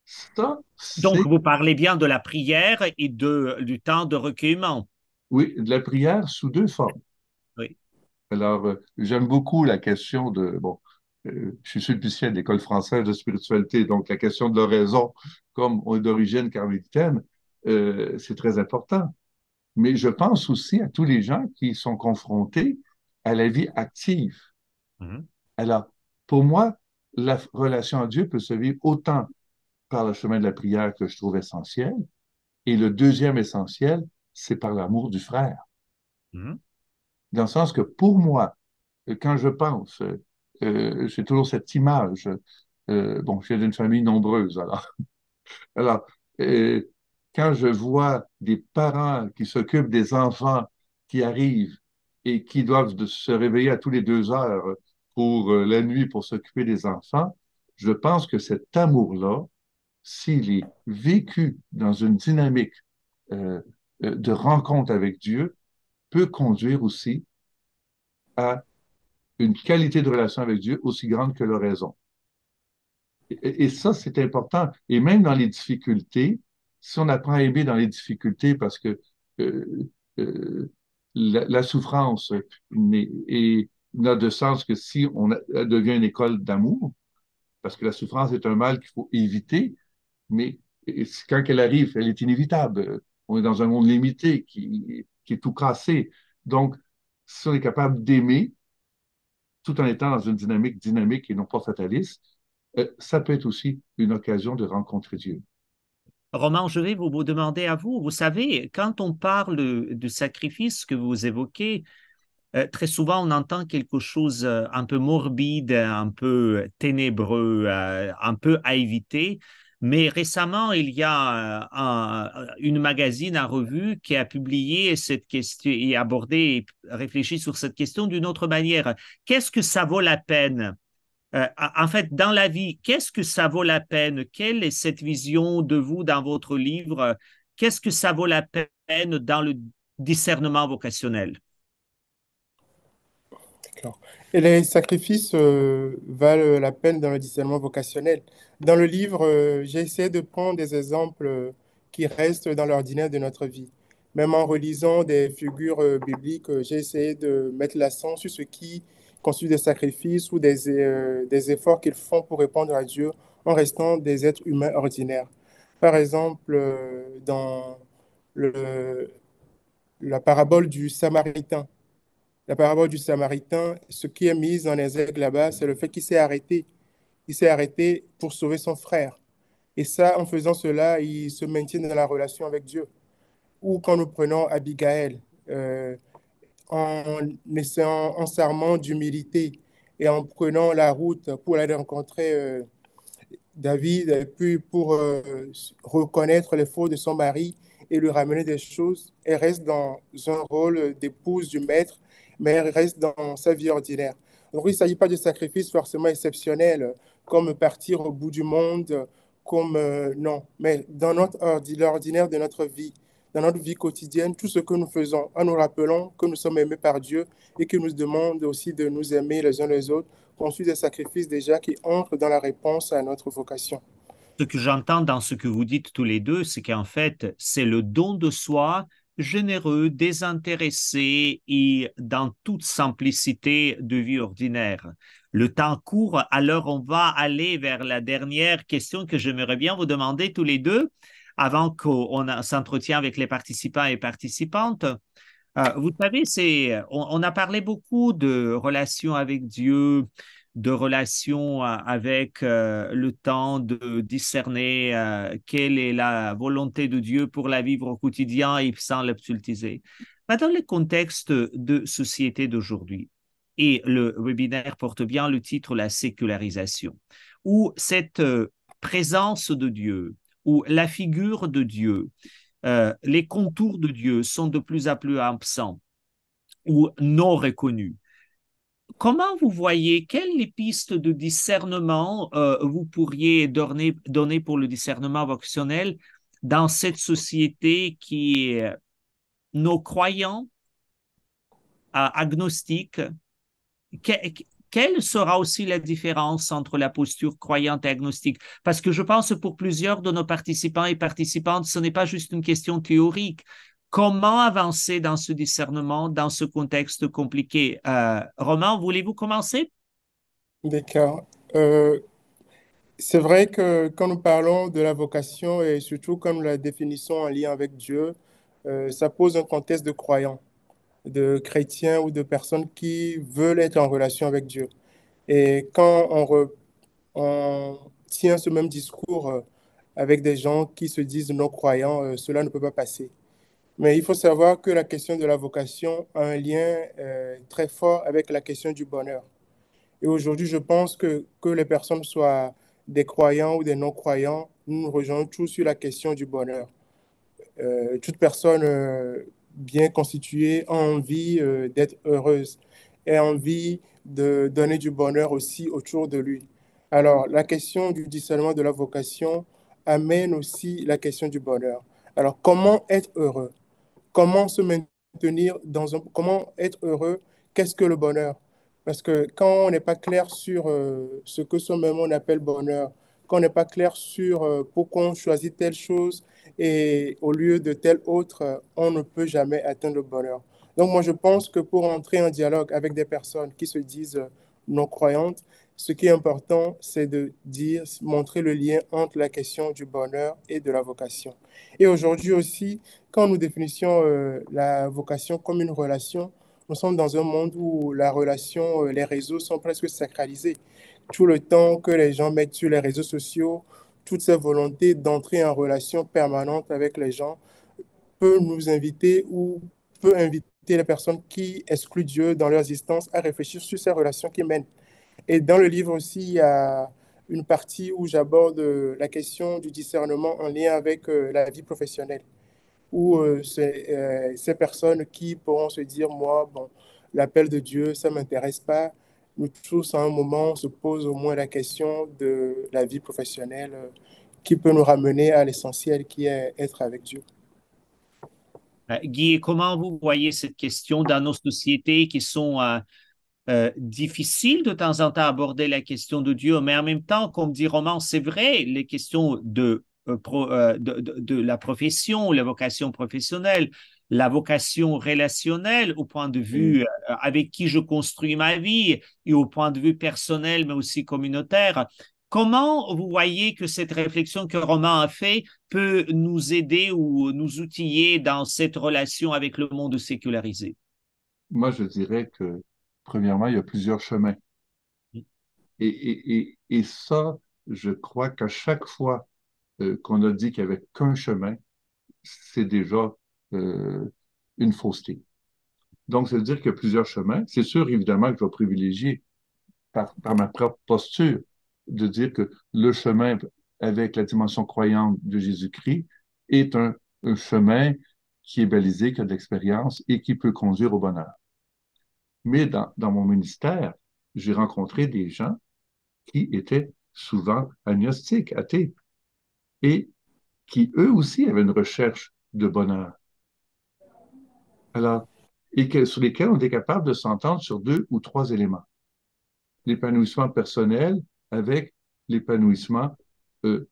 Ça, Donc, c'est, vous parlez bien de la prière et du temps de recueillement. oui, de la prière sous deux formes. Oui. Alors, j'aime beaucoup la question bon, je suis sulpicien de l'École française de spiritualité, donc la question de l'oraison, comme on est d'origine carmélitaine, c'est très important. Mais je pense aussi à tous les gens qui sont confrontés à la vie active. Mhm. Alors, pour moi, la relation à Dieu peut se vivre autant par le chemin de la prière que je trouve essentiel, et le deuxième essentiel, c'est par l'amour du frère. Mhm. Dans le sens que pour moi, quand je pense, j'ai toujours cette image. Bon, je viens d'une famille nombreuse, alors euh, quand je vois des parents qui s'occupent des enfants qui arrivent et qui doivent se réveiller à tous les 2 heures pour la nuit pour s'occuper des enfants, je pense que cet amour-là, s'il est vécu dans une dynamique euh, de rencontre avec Dieu, peut conduire aussi à une qualité de relation avec Dieu aussi grande que l'oraison. Et ça, c'est important. Et même dans les difficultés, si on apprend à aimer dans les difficultés, parce que euh, la souffrance n'a de sens que si elle devient une école d'amour, parce que la souffrance est un mal qu'il faut éviter, mais quand elle arrive, elle est inévitable. On est dans un monde limité qui est tout cassé. Donc, si on est capable d'aimer, tout en étant dans une dynamique dynamique et non pas fataliste, ça peut être aussi une occasion de rencontrer Dieu. Roman, je vais vous demander à vous, vous savez, quand on parle du sacrifice que vous évoquez, très souvent on entend quelque chose un peu morbide, un peu ténébreux, un peu à éviter. Mais récemment, il y a une magazine, un revue qui a publié cette question et abordé et réfléchi sur cette question d'une autre manière. Qu'est-ce que ça vaut la peine? En fait, dans la vie, qu'est-ce que ça vaut la peine? Quelle est cette vision de vous dans votre livre? Qu'est-ce que ça vaut la peine dans le discernement vocationnel? D'accord. Et les sacrifices valent la peine dans le discernement vocationnel. Dans le livre, j'ai essayé de prendre des exemples qui restent dans l'ordinaire de notre vie. Même en relisant des figures bibliques, j'ai essayé de mettre l'accent sur ce qui constitue des sacrifices ou des efforts qu'ils font pour répondre à Dieu en restant des êtres humains ordinaires. Par exemple, dans le, la parabole du Samaritain. La parabole du Samaritain, ce qui est mis en exergue là-bas, c'est le fait qu'il s'est arrêté. Il s'est arrêté pour sauver son frère. Et ça, en faisant cela, il se maintient dans la relation avec Dieu. Ou quand nous prenons Abigail, en essayant, en serment d'humilité et en prenant la route pour aller rencontrer David, puis pour reconnaître les fautes de son mari et lui ramener des choses, elle reste dans un rôle d'épouse du maître, mais elle reste dans sa vie ordinaire. Donc, il ne s'agit pas de sacrifice forcément exceptionnel comme partir au bout du monde, comme non, mais dans l'ordinaire de notre vie, dans notre vie quotidienne, tout ce que nous faisons, en nous rappelant que nous sommes aimés par Dieu et qu'il nous demande aussi de nous aimer les uns les autres, qu'on suit des sacrifices déjà qui entrent dans la réponse à notre vocation. Ce que j'entends dans ce que vous dites tous les deux, c'est qu'en fait, c'est le don de soi généreux, désintéressé et dans toute simplicité de vie ordinaire. Le temps court, alors on va aller vers la dernière question que j'aimerais bien vous demander tous les deux avant qu'on s'entretienne avec les participants et participantes. Vous savez, on a parlé beaucoup de relations avec Dieu, de relations avec le temps de discerner quelle est la volonté de Dieu pour la vivre au quotidien et sans l'absolutiser. Mais dans le contexte de société d'aujourd'hui, et le webinaire porte bien le titre La sécularisation, où cette présence de Dieu, ou la figure de Dieu, les contours de Dieu sont de plus en plus absents ou non reconnus. Comment vous voyez, quelles pistes de discernement vous pourriez donner pour le discernement vocationnel dans cette société qui est nos croyants, agnostiques? Quelle sera aussi la différence entre la posture croyante et agnostique? Parce que je pense que pour plusieurs de nos participants et participantes, ce n'est pas juste une question théorique. Comment avancer dans ce discernement, dans ce contexte compliqué? Roman, voulez-vous commencer? D'accord. C'est vrai que quand nous parlons de la vocation et surtout quand nous la définissons en lien avec Dieu, ça pose un contexte de croyants, de chrétiens ou de personnes qui veulent être en relation avec Dieu. Et quand on tient ce même discours avec des gens qui se disent non-croyants, cela ne peut pas passer. Mais il faut savoir que la question de la vocation a un lien très fort avec la question du bonheur. Et aujourd'hui, je pense que les personnes soient des croyants ou des non-croyants, nous nous rejoignons tous sur la question du bonheur. Toute personne bien constituée a envie d'être heureuse et a envie de donner du bonheur aussi autour de lui. Alors, la question du discernement de la vocation amène aussi la question du bonheur. Alors, comment être heureux? Comment se maintenir comment être heureux? Qu'est-ce que le bonheur? Parce que quand on n'est pas clair sur ce que soi-même on appelle bonheur, quand on n'est pas clair sur pourquoi on choisit telle chose et au lieu de telle autre, on ne peut jamais atteindre le bonheur. Donc moi, je pense que pour entrer en dialogue avec des personnes qui se disent non-croyantes, ce qui est important, c'est de montrer le lien entre la question du bonheur et de la vocation. Et aujourd'hui aussi, quand nous définissons la vocation comme une relation, nous sommes dans un monde où la relation, les réseaux sont presque sacralisés. Tout le temps que les gens mettent sur les réseaux sociaux, toute cette volonté d'entrer en relation permanente avec les gens peut nous inviter ou peut inviter les personnes qui excluent Dieu dans leur existence à réfléchir sur ces relations qui mènent. Et dans le livre aussi, il y a une partie où j'aborde la question du discernement en lien avec la vie professionnelle ou ces personnes qui pourront se dire, moi, bon, l'appel de Dieu, ça ne m'intéresse pas. Nous tous, à un moment, on se pose au moins la question de la vie professionnelle qui peut nous ramener à l'essentiel qui est être avec Dieu. Guy, comment vous voyez cette question dans nos sociétés qui sont difficiles de temps en temps à aborder la question de Dieu, mais en même temps, comme dit Roman, c'est vrai, les questions de la profession, la vocation professionnelle, la vocation relationnelle au point de vue avec qui je construis ma vie et au point de vue personnel, mais aussi communautaire. Comment vous voyez que cette réflexion que Roman a fait peut nous aider ou nous outiller dans cette relation avec le monde sécularisé? Moi, je dirais que, premièrement, il y a plusieurs chemins. Et ça, je crois qu'à chaque fois qu'on a dit qu'il n'y avait qu'un chemin, c'est déjà euh, une fausseté. Donc, ça veut dire qu'il y a plusieurs chemins. C'est sûr, évidemment, que je vais privilégier par ma propre posture de dire que le chemin avec la dimension croyante de Jésus-Christ est un chemin qui est balisé, qui a de l'expérience et qui peut conduire au bonheur. Mais dans mon ministère, j'ai rencontré des gens qui étaient souvent agnostiques, athées, et qui eux aussi avaient une recherche de bonheur. Alors, sur lesquels on était capable de s'entendre sur deux ou trois éléments. L'épanouissement personnel avec l'épanouissement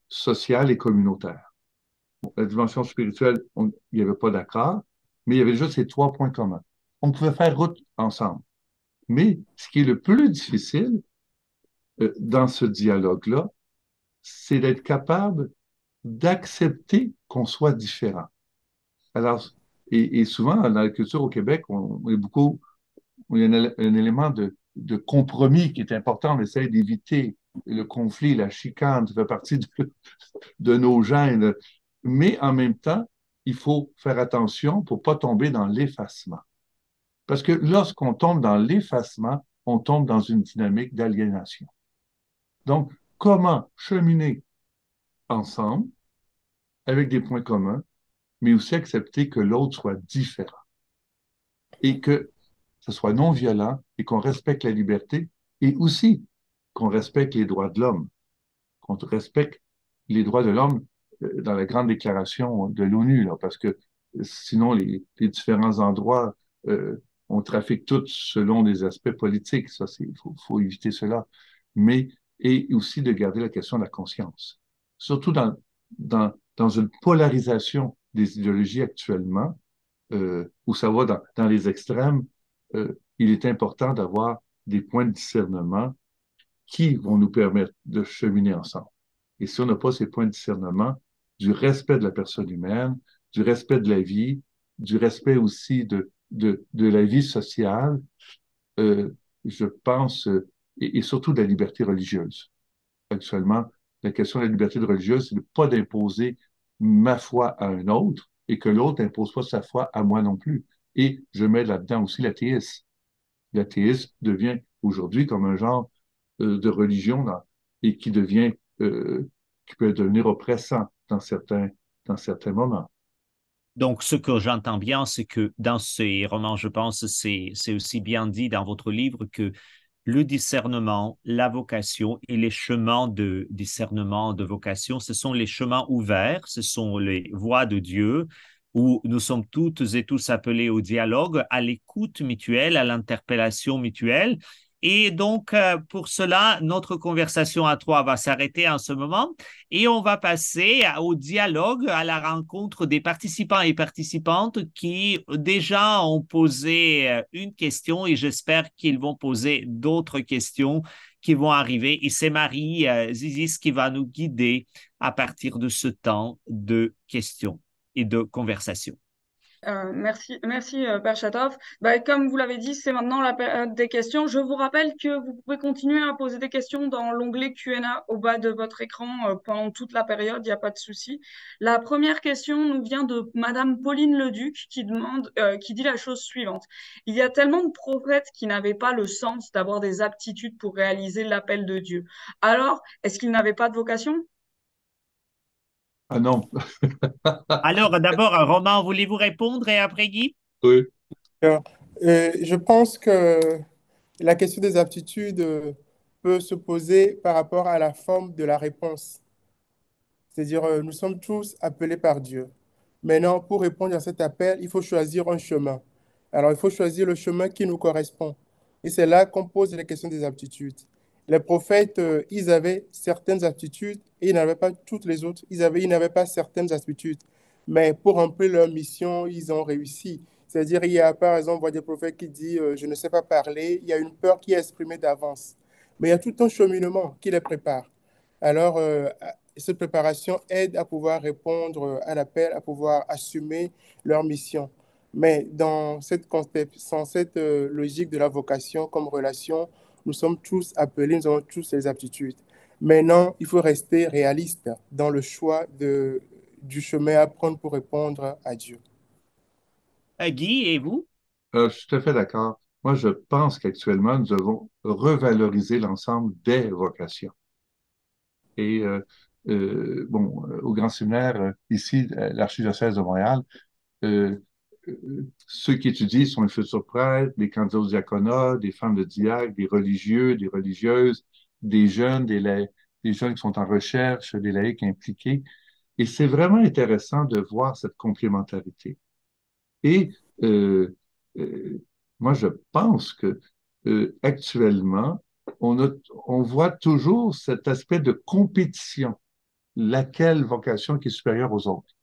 social et communautaire. Bon, la dimension spirituelle, il n'y avait pas d'accord, mais il y avait juste ces trois points communs. On pouvait faire route ensemble. Mais ce qui est le plus difficile dans ce dialogue-là, c'est d'être capable d'accepter qu'on soit différent. Alors, et souvent, dans la culture au Québec, on est beaucoup, il y a un élément de compromis qui est important. On essaie d'éviter le conflit, la chicane, ça fait partie de nos gènes. Mais en même temps, il faut faire attention pour ne pas tomber dans l'effacement. Parce que lorsqu'on tombe dans l'effacement, on tombe dans une dynamique d'aliénation. Donc, comment cheminer ensemble avec des points communs, mais aussi accepter que l'autre soit différent et que ce soit non violent et qu'on respecte la liberté et aussi qu'on respecte les droits de l'homme, qu'on respecte les droits de l'homme dans la grande déclaration de l'ONU, là, parce que sinon les différents endroits, on trafique tous selon des aspects politiques. Ça, faut éviter cela. Mais, et aussi de garder la question de la conscience. Surtout dans une polarisation des idéologies actuellement, où ça va dans les extrêmes, il est important d'avoir des points de discernement qui vont nous permettre de cheminer ensemble. Et si on n'a pas ces points de discernement, du respect de la personne humaine, du respect de la vie, du respect aussi de la vie sociale, je pense, et surtout de la liberté religieuse. Actuellement, la question de la liberté religieuse, c'est de pas d'imposer ma foi à un autre et que l'autre n'impose pas sa foi à moi non plus. Et je mets là-dedans aussi l'athéisme. L'athéisme devient aujourd'hui comme un genre de religion et qui peut devenir oppressant dans certains moments. Donc, ce que j'entends bien, c'est que dans ces romans, je pense, c'est aussi bien dit dans votre livre que le discernement, la vocation et les chemins de discernement, de vocation, ce sont les chemins ouverts, ce sont les voies de Dieu où nous sommes toutes et tous appelés au dialogue, à l'écoute mutuelle, à l'interpellation mutuelle. Et donc, pour cela, notre conversation à trois va s'arrêter en ce moment et on va passer au dialogue, à la rencontre des participants et participantes qui déjà ont posé une question et j'espère qu'ils vont poser d'autres questions qui vont arriver. Et c'est Marie Zizis qui va nous guider à partir de ce temps de questions et de conversation. Merci, Père Chatov. Comme vous l'avez dit, c'est maintenant la période des questions. Je vous rappelle que vous pouvez continuer à poser des questions dans l'onglet Q&A au bas de votre écran pendant toute la période, il n'y a pas de souci. La première question nous vient de Madame Pauline Leduc qui dit la chose suivante. Il y a tellement de prophètes qui n'avaient pas le sens d'avoir des aptitudes pour réaliser l'appel de Dieu. Alors, est-ce qu'ils n'avaient pas de vocation? Ah non, Alors, d'abord, Romain, voulez-vous répondre et après Guy? oui. Alors, je pense que la question des aptitudes peut se poser par rapport à la forme de la réponse. C'est-à-dire, nous sommes tous appelés par Dieu. Maintenant, pour répondre à cet appel, il faut choisir un chemin. Alors, il faut choisir le chemin qui nous correspond. Et c'est là qu'on pose la question des aptitudes. Les prophètes, ils avaient certaines aptitudes et ils n'avaient pas toutes les autres. Ils n'avaient pas certaines aptitudes. Mais pour remplir leur mission, ils ont réussi. C'est-à-dire, il y a par exemple, on voit des prophètes qui disent je ne sais pas parler. Il y a une peur qui est exprimée d'avance. Mais il y a tout un cheminement qui les prépare. Alors, cette préparation aide à pouvoir répondre à l'appel, à pouvoir assumer leur mission. Mais dans cette logique de la vocation comme relation, nous sommes tous appelés, nous avons tous ces aptitudes. Maintenant, il faut rester réaliste dans le choix du chemin à prendre pour répondre à Dieu. Guy, et vous? Je suis tout à fait d'accord. Moi, je pense qu'actuellement, nous devons revaloriser l'ensemble des vocations. Et bon, au Grand Séminaire, ici, l'Archidiocèse de Montréal, ceux qui étudient sont les futurs prêtres, des candidats au diaconat, des femmes de diacre, des religieux, des religieuses, des jeunes, des gens qui sont en recherche, des laïcs impliqués. Et c'est vraiment intéressant de voir cette complémentarité. Et euh, euh, moi, je pense que actuellement, on voit toujours cet aspect de compétition, laquelle vocation qui est supérieure aux autres.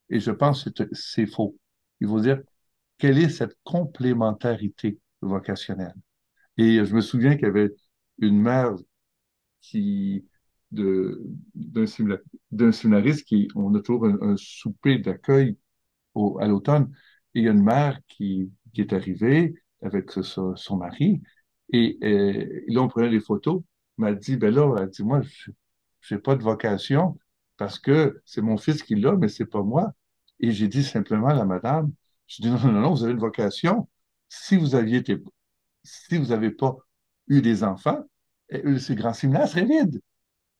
Et je pense que c'est faux. Il faut dire, quelle est cette complémentarité vocationnelle? Et je me souviens qu'il y avait une mère qui, de, d'un séminariste qui, on a toujours un souper d'accueil à l'automne, et il y a une mère qui est arrivée avec son mari, et là, on prenait des photos, m'a dit, ben là, elle dit, moi, je n'ai pas de vocation parce que c'est mon fils qui l'a, mais c'est pas moi. Et j'ai dit simplement à la madame, je dis, non, non, non, vous avez une vocation. Si vous aviez été, si vous n'avez pas eu des enfants, ce grand séminaire serait vide.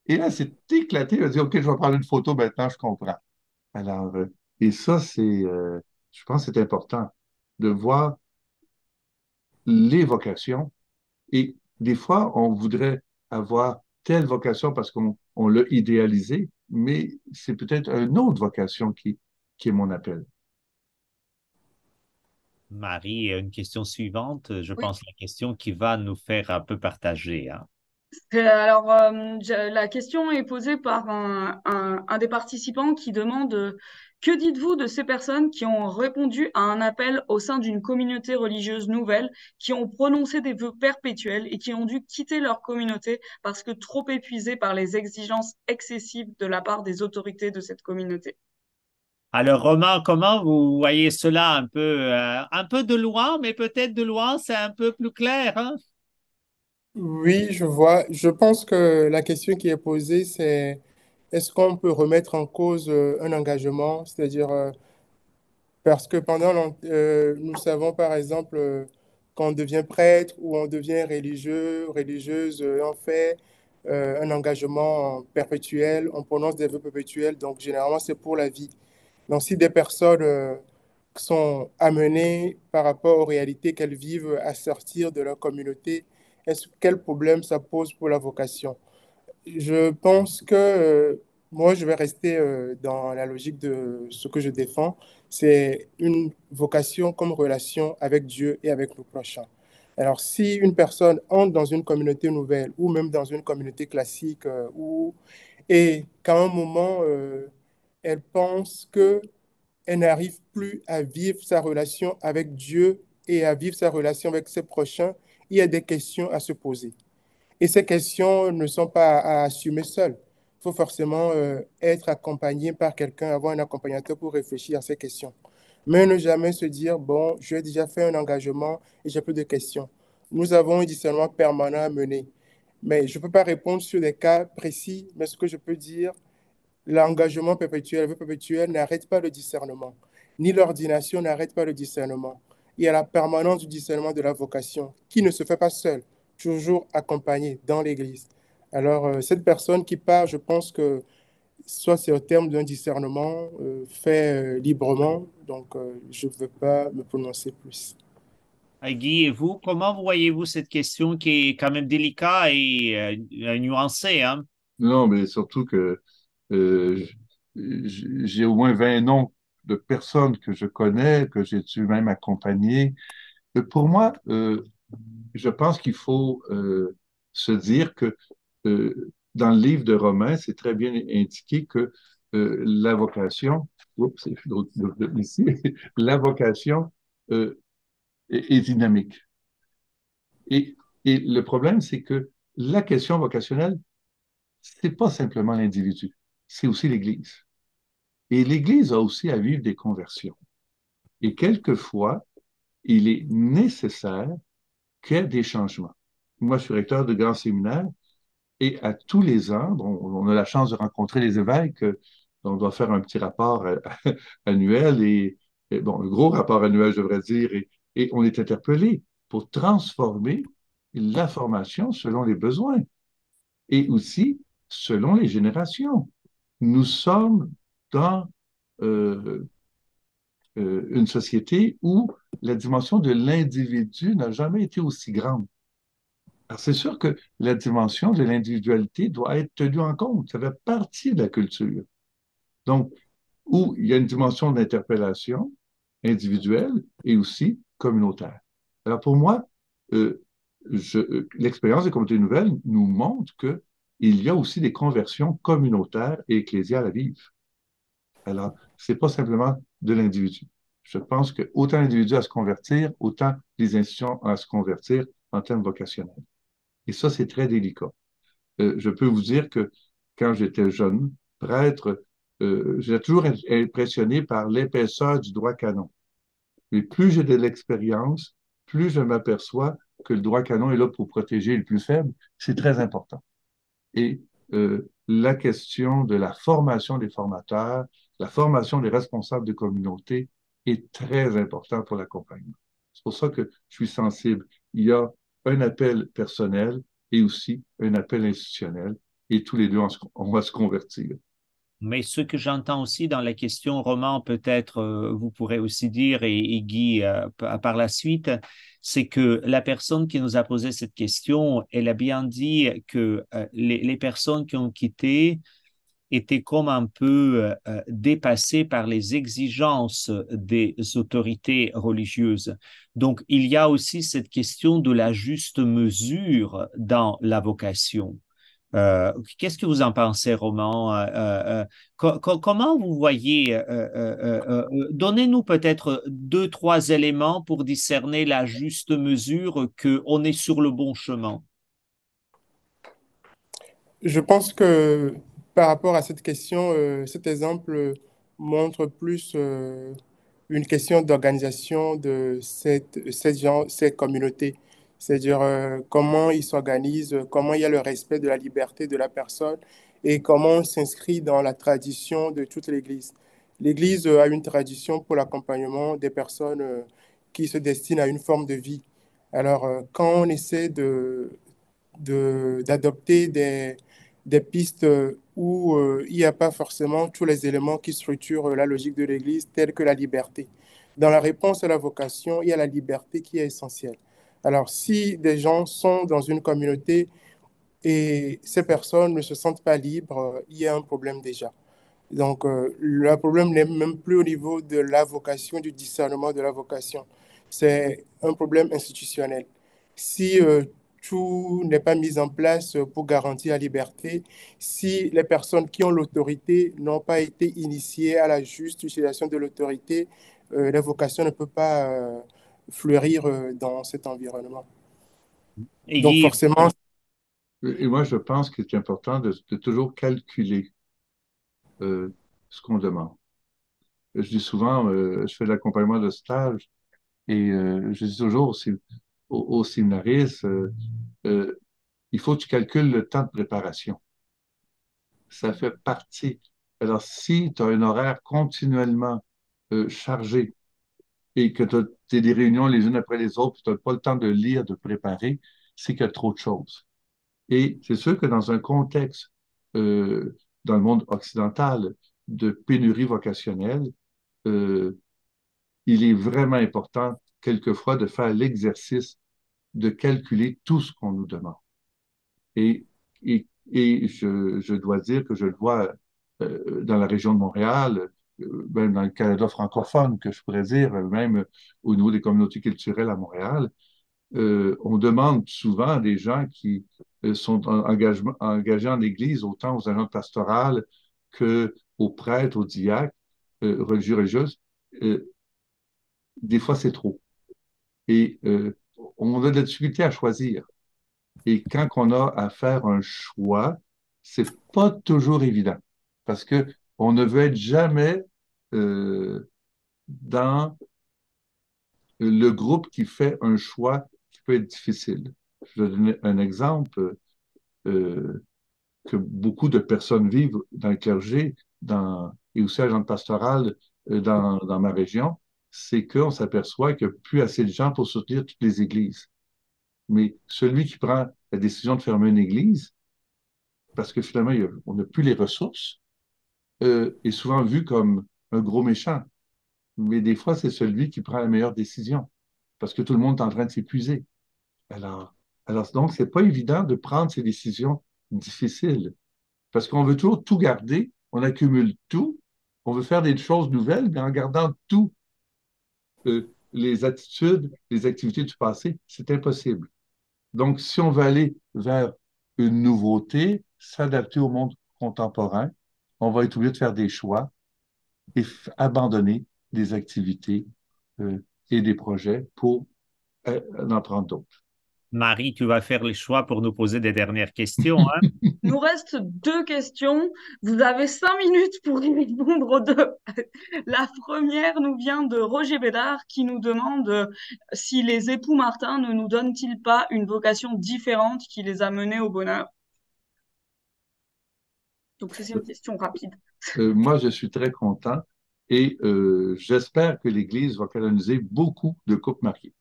Et là, c'est éclaté. Elle a dit, OK, je vais prendre une photo maintenant, je comprends. Alors, et ça, je pense que c'est important de voir les vocations. Et des fois, on voudrait avoir telle vocation parce qu'on l'a idéalisé, mais c'est peut-être une autre vocation qui est mon appel. Marie, une question suivante, je Oui. pense la question qui va nous faire un peu partager, hein. Alors, la question est posée par un des participants qui demande que dites-vous de ces personnes qui ont répondu à un appel au sein d'une communauté religieuse nouvelle, qui ont prononcé des vœux perpétuels et qui ont dû quitter leur communauté parce que trop épuisés par les exigences excessives de la part des autorités de cette communauté? Alors, Romain, comment vous voyez cela un peu de loin, mais peut-être de loin, c'est un peu plus clair, hein? Oui, je vois. Je pense que la question qui est posée, c'est est-ce qu'on peut remettre en cause un engagement, c'est-à-dire parce que nous savons par exemple quand on devient prêtre ou on devient religieux, religieuse, on fait un engagement perpétuel, on prononce des vœux perpétuels, donc généralement c'est pour la vie. Donc si des personnes sont amenées par rapport aux réalités qu'elles vivent à sortir de leur communauté, quel problème ça pose pour la vocation? Je pense que moi, je vais rester dans la logique de ce que je défends. C'est une vocation comme relation avec Dieu et avec le prochain. Alors, si une personne entre dans une communauté nouvelle ou même dans une communauté classique et qu'à un moment, elle pense que elle n'arrive plus à vivre sa relation avec Dieu et à vivre sa relation avec ses prochains, il y a des questions à se poser. Et ces questions ne sont pas à assumer seul. Il faut forcément être accompagné par quelqu'un, avoir un accompagnateur pour réfléchir à ces questions. Mais ne jamais se dire, bon, j'ai déjà fait un engagement et j'ai plus de questions. Nous avons un discernement permanent à mener. Mais je ne peux pas répondre sur des cas précis, mais ce que je peux dire, l'engagement perpétuel, le vœu perpétuel n'arrête pas le discernement, ni l'ordination n'arrête pas le discernement. Il y a la permanence du discernement de la vocation qui ne se fait pas seule, toujours accompagnée dans l'Église. Alors, cette personne qui part, je pense que soit c'est au terme d'un discernement fait librement, donc je ne veux pas me prononcer plus. Guy, et vous, comment voyez-vous cette question qui est quand même délicate et nuancée, hein? Non, mais surtout que euh, j'ai au moins 20 noms de personnes que je connais, que j'ai dû même accompagner. Pour moi, je pense qu'il faut se dire que dans le livre de Romains, c'est très bien indiqué que la vocation, oups, c'est ici, la vocation euh, est dynamique. Et, et le problème, c'est que la question vocationnelle, c'est pas simplement l'individu, c'est aussi l'Église. Et l'Église a aussi à vivre des conversions. Et quelquefois, il est nécessaire qu'il y ait des changements. Moi, je suis recteur de grand séminaire et à tous les ans, bon, on a la chance de rencontrer les évêques, on doit faire un petit rapport annuel bon, un gros rapport annuel, je devrais dire, et on est interpellé pour transformer la formation selon les besoins et aussi selon les générations. Nous sommes dans euh, une société où la dimension de l'individu n'a jamais été aussi grande. Alors, c'est sûr que la dimension de l'individualité doit être tenue en compte. Ça fait partie de la culture. Donc, où il y a une dimension d'interpellation individuelle et aussi communautaire. Alors, pour moi, euh, l'expérience des communautés nouvelles nous montre qu'il y a aussi des conversions communautaires et ecclésiales à vivre. Alors, c'est pas simplement de l'individu. Je pense que autant l'individu à se convertir, autant les institutions à se convertir en termes vocationnels. Et ça, c'est très délicat. Je peux vous dire que quand j'étais jeune prêtre, j'étais toujours impressionné par l'épaisseur du droit canon. Mais plus j'ai de l'expérience, plus je m'aperçois que le droit canon est là pour protéger les plus faibles. C'est très important. Et la question de la formation des formateurs, la formation des responsables de communauté est très importante pour l'accompagnement. C'est pour ça que je suis sensible. Il y a un appel personnel et aussi un appel institutionnel, et tous les deux, on va se convertir. Mais ce que j'entends aussi dans la question, Roman, peut-être vous pourrez aussi dire, et Guy par la suite, c'est que la personne qui nous a posé cette question, elle a bien dit que les personnes qui ont quitté étaient comme un peu dépassées par les exigences des autorités religieuses. Donc, il y a aussi cette question de la juste mesure dans la vocation. Qu'est-ce que vous en pensez, Roman? Comment vous voyez, donnez-nous peut-être deux, trois éléments pour discerner la juste mesure qu'on est sur le bon chemin. Je pense que par rapport à cette question, cet exemple montre plus une question d'organisation de cette communauté. C'est-à-dire comment ils s'organisent, comment il y a le respect de la liberté de la personne et comment on s'inscrit dans la tradition de toute l'Église. L'Église a une tradition pour l'accompagnement des personnes qui se destinent à une forme de vie. Alors, quand on essaie d'adopter des pistes où il n'y a pas forcément tous les éléments qui structurent la logique de l'Église, tels que la liberté. Dans la réponse à la vocation, il y a la liberté qui est essentielle. Alors, si des gens sont dans une communauté et ces personnes ne se sentent pas libres, il y a un problème déjà. Donc, le problème n'est même plus au niveau de la vocation, du discernement de la vocation. C'est un problème institutionnel. Si tout n'est pas mis en place pour garantir la liberté, si les personnes qui ont l'autorité n'ont pas été initiées à la juste utilisation de l'autorité, la vocation ne peut pas fleurir dans cet environnement. Et Donc, Guy, forcément, Et moi, je pense qu'il est important de toujours calculer ce qu'on demande. Je dis souvent, je fais de l'accompagnement de stage et je dis toujours aux séminaristes, euh, il faut que tu calcules le temps de préparation. Ça fait partie. Alors, si tu as un horaire continuellement chargé et que tu as des réunions les unes après les autres, tu n'as pas le temps de lire, de préparer, c'est qu'il y a trop de choses. Et c'est sûr que dans un contexte, euh, dans le monde occidental, de pénurie vocationnelle, euh, il est vraiment important, quelquefois, de faire l'exercice de calculer tout ce qu'on nous demande. Et, et je dois dire que je le vois dans la région de Montréal, même dans le Canada francophone, que je pourrais dire, même au niveau des communautés culturelles à Montréal, on demande souvent à des gens qui sont engagés en Église, autant aux agents pastorales qu'aux prêtres, aux diacres, religieux, religieuses. Euh, des fois, c'est trop. Et on a de la difficulté à choisir. Et quand on a à faire un choix, c'est pas toujours évident parce que on ne veut être jamais dans le groupe qui fait un choix qui peut être difficile. Je vais donner un exemple euh, que beaucoup de personnes vivent dans le clergé et aussi à la pastorale dans ma région, c'est qu'on s'aperçoit qu'il n'y a plus assez de gens pour soutenir toutes les églises. Mais celui qui prend la décision de fermer une église, parce que finalement, on n'a plus les ressources, est souvent vu comme un gros méchant. Mais des fois, c'est celui qui prend la meilleure décision, parce que tout le monde est en train de s'épuiser. Alors, Alors, donc, c'est pas évident de prendre ces décisions difficiles parce qu'on veut toujours tout garder, on accumule tout, on veut faire des choses nouvelles, mais en gardant tout, les attitudes, les activités du passé, c'est impossible. Donc, si on veut aller vers une nouveauté, s'adapter au monde contemporain, on va être obligé de faire des choix et abandonner des activités et des projets pour en prendre d'autres. Marie, tu vas faire les choix pour nous poser des dernières questions, hein? Il nous reste 2 questions. Vous avez 5 minutes pour y répondre aux deux. La première nous vient de Roger Bédard qui nous demande si les époux Martin ne nous donnent-ils pas une vocation différente qui les a menés au bonheur. Donc, c'est une question rapide. Moi, je suis très content et j'espère que l'Église va canoniser beaucoup de couples mariés.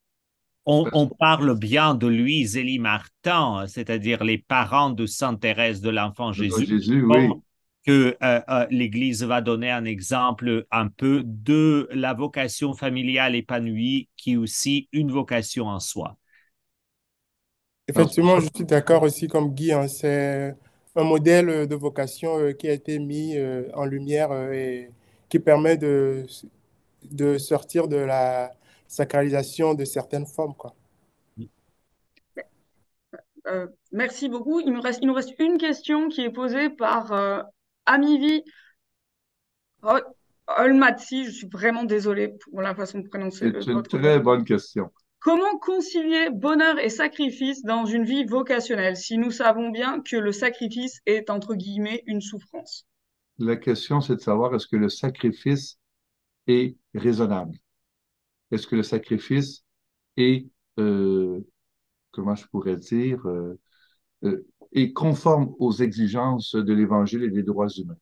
On parle bien de lui, Zélie Martin, c'est-à-dire les parents de Sainte Thérèse de l'Enfant Jésus, Jésus, oui. que l'Église va donner un exemple un peu de la vocation familiale épanouie, qui est aussi une vocation en soi. Effectivement, je suis d'accord aussi comme Guy, hein, c'est un modèle de vocation qui a été mis en lumière et qui permet de sortir de la sacralisation de certaines formes, quoi. Merci beaucoup. Il nous reste une question qui est posée par Amivi Olmatsi. Je suis vraiment désolée pour la façon de prononcer C'est une votre très nom. bonne question. Comment concilier bonheur et sacrifice dans une vie vocationnelle si nous savons bien que le sacrifice est entre guillemets une souffrance? La question, c'est de savoir est-ce que le sacrifice est raisonnable? Est-ce que le sacrifice est, comment je pourrais dire, est conforme aux exigences de l'Évangile et des droits humains?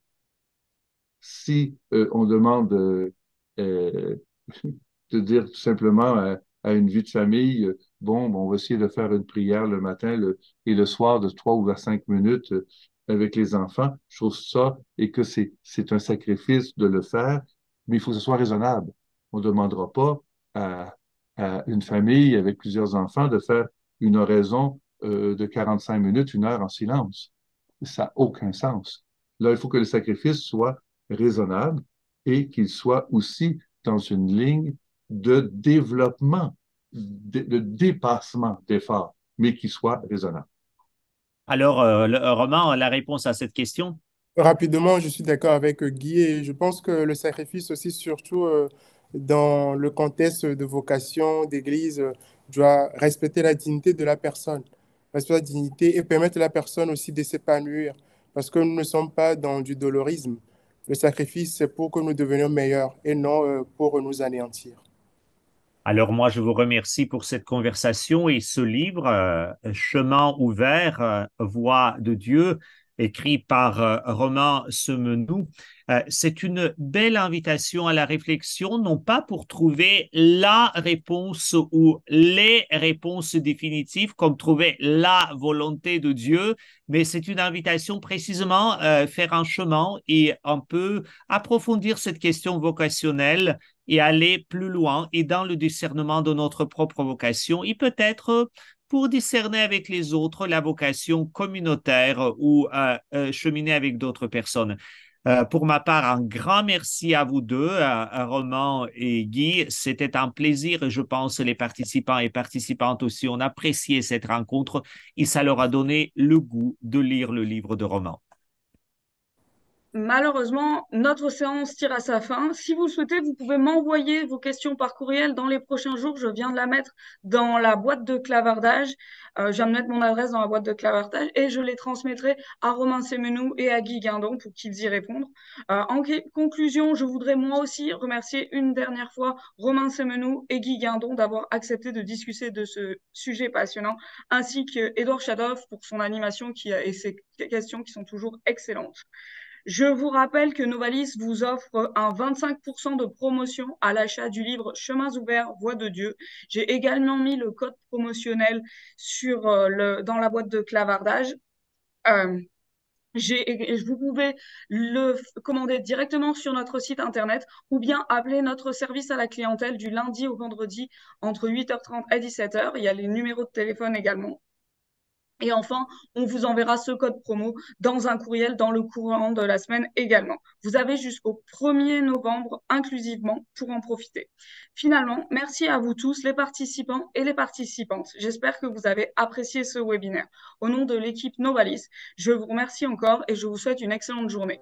Si on demande euh, de dire tout simplement à une vie de famille, bon, on va essayer de faire une prière le matin et le soir de 3 ou 5 minutes avec les enfants, je trouve ça, et que c'est un sacrifice de le faire, mais il faut que ce soit raisonnable. On ne demandera pas à une famille avec plusieurs enfants de faire une oraison de 45 minutes, 1 heure en silence. Ça n'a aucun sens. Là, il faut que le sacrifice soit raisonnable et qu'il soit aussi dans une ligne de développement, de dépassement d'efforts, mais qui soit raisonnable. Alors, Roman, la réponse à cette question? Rapidement, je suis d'accord avec Guy et je pense que le sacrifice aussi, surtout dans le contexte de vocation d'église, doit respecter la dignité de la personne, respecter la dignité et permettre à la personne aussi de s'épanouir parce que nous ne sommes pas dans du dolorisme. Le sacrifice, c'est pour que nous devenions meilleurs et non pour nous anéantir. Alors moi, je vous remercie pour cette conversation et ce livre, Chemin ouvert, Voix de Dieu, écrit par Romain Semenoux. C'est une belle invitation à la réflexion, non pas pour trouver la réponse ou les réponses définitives, comme trouver la volonté de Dieu, mais c'est une invitation précisément à faire un chemin et un peu approfondir cette question vocationnelle et aller plus loin et dans le discernement de notre propre vocation et peut-être pour discerner avec les autres la vocation communautaire ou cheminer avec d'autres personnes. Pour ma part, un grand merci à vous deux, à Roman et Guy. C'était un plaisir et je pense les participants et participantes aussi ont apprécié cette rencontre et ça leur a donné le goût de lire le livre de Roman. Malheureusement, notre séance tire à sa fin. Si vous le souhaitez, vous pouvez m'envoyer vos questions par courriel dans les prochains jours. Je viens de la mettre dans la boîte de clavardage. Je viens de mettre mon adresse dans la boîte de clavardage et je les transmettrai à Romain Semenoux et à Guy Guindon pour qu'ils y répondent. En conclusion, je voudrais moi aussi remercier une dernière fois Romain Semenoux et Guy Guindon d'avoir accepté de discuter de ce sujet passionnant, ainsi que Édouard Chadoff pour son animation et ses questions qui sont toujours excellentes. Je vous rappelle que Novalis vous offre un 25% de promotion à l'achat du livre Chemins ouverts, Voix de Dieu. J'ai également mis le code promotionnel dans la boîte de clavardage. Vous pouvez le commander directement sur notre site internet ou bien appeler notre service à la clientèle du lundi au vendredi entre 8h30 et 17h. Il y a les numéros de téléphone également. Et enfin, on vous enverra ce code promo dans un courriel dans le courant de la semaine également. Vous avez jusqu'au 1er novembre inclusivement pour en profiter. Finalement, merci à vous tous, les participants et les participantes. J'espère que vous avez apprécié ce webinaire. Au nom de l'équipe Novalis, je vous remercie encore et je vous souhaite une excellente journée.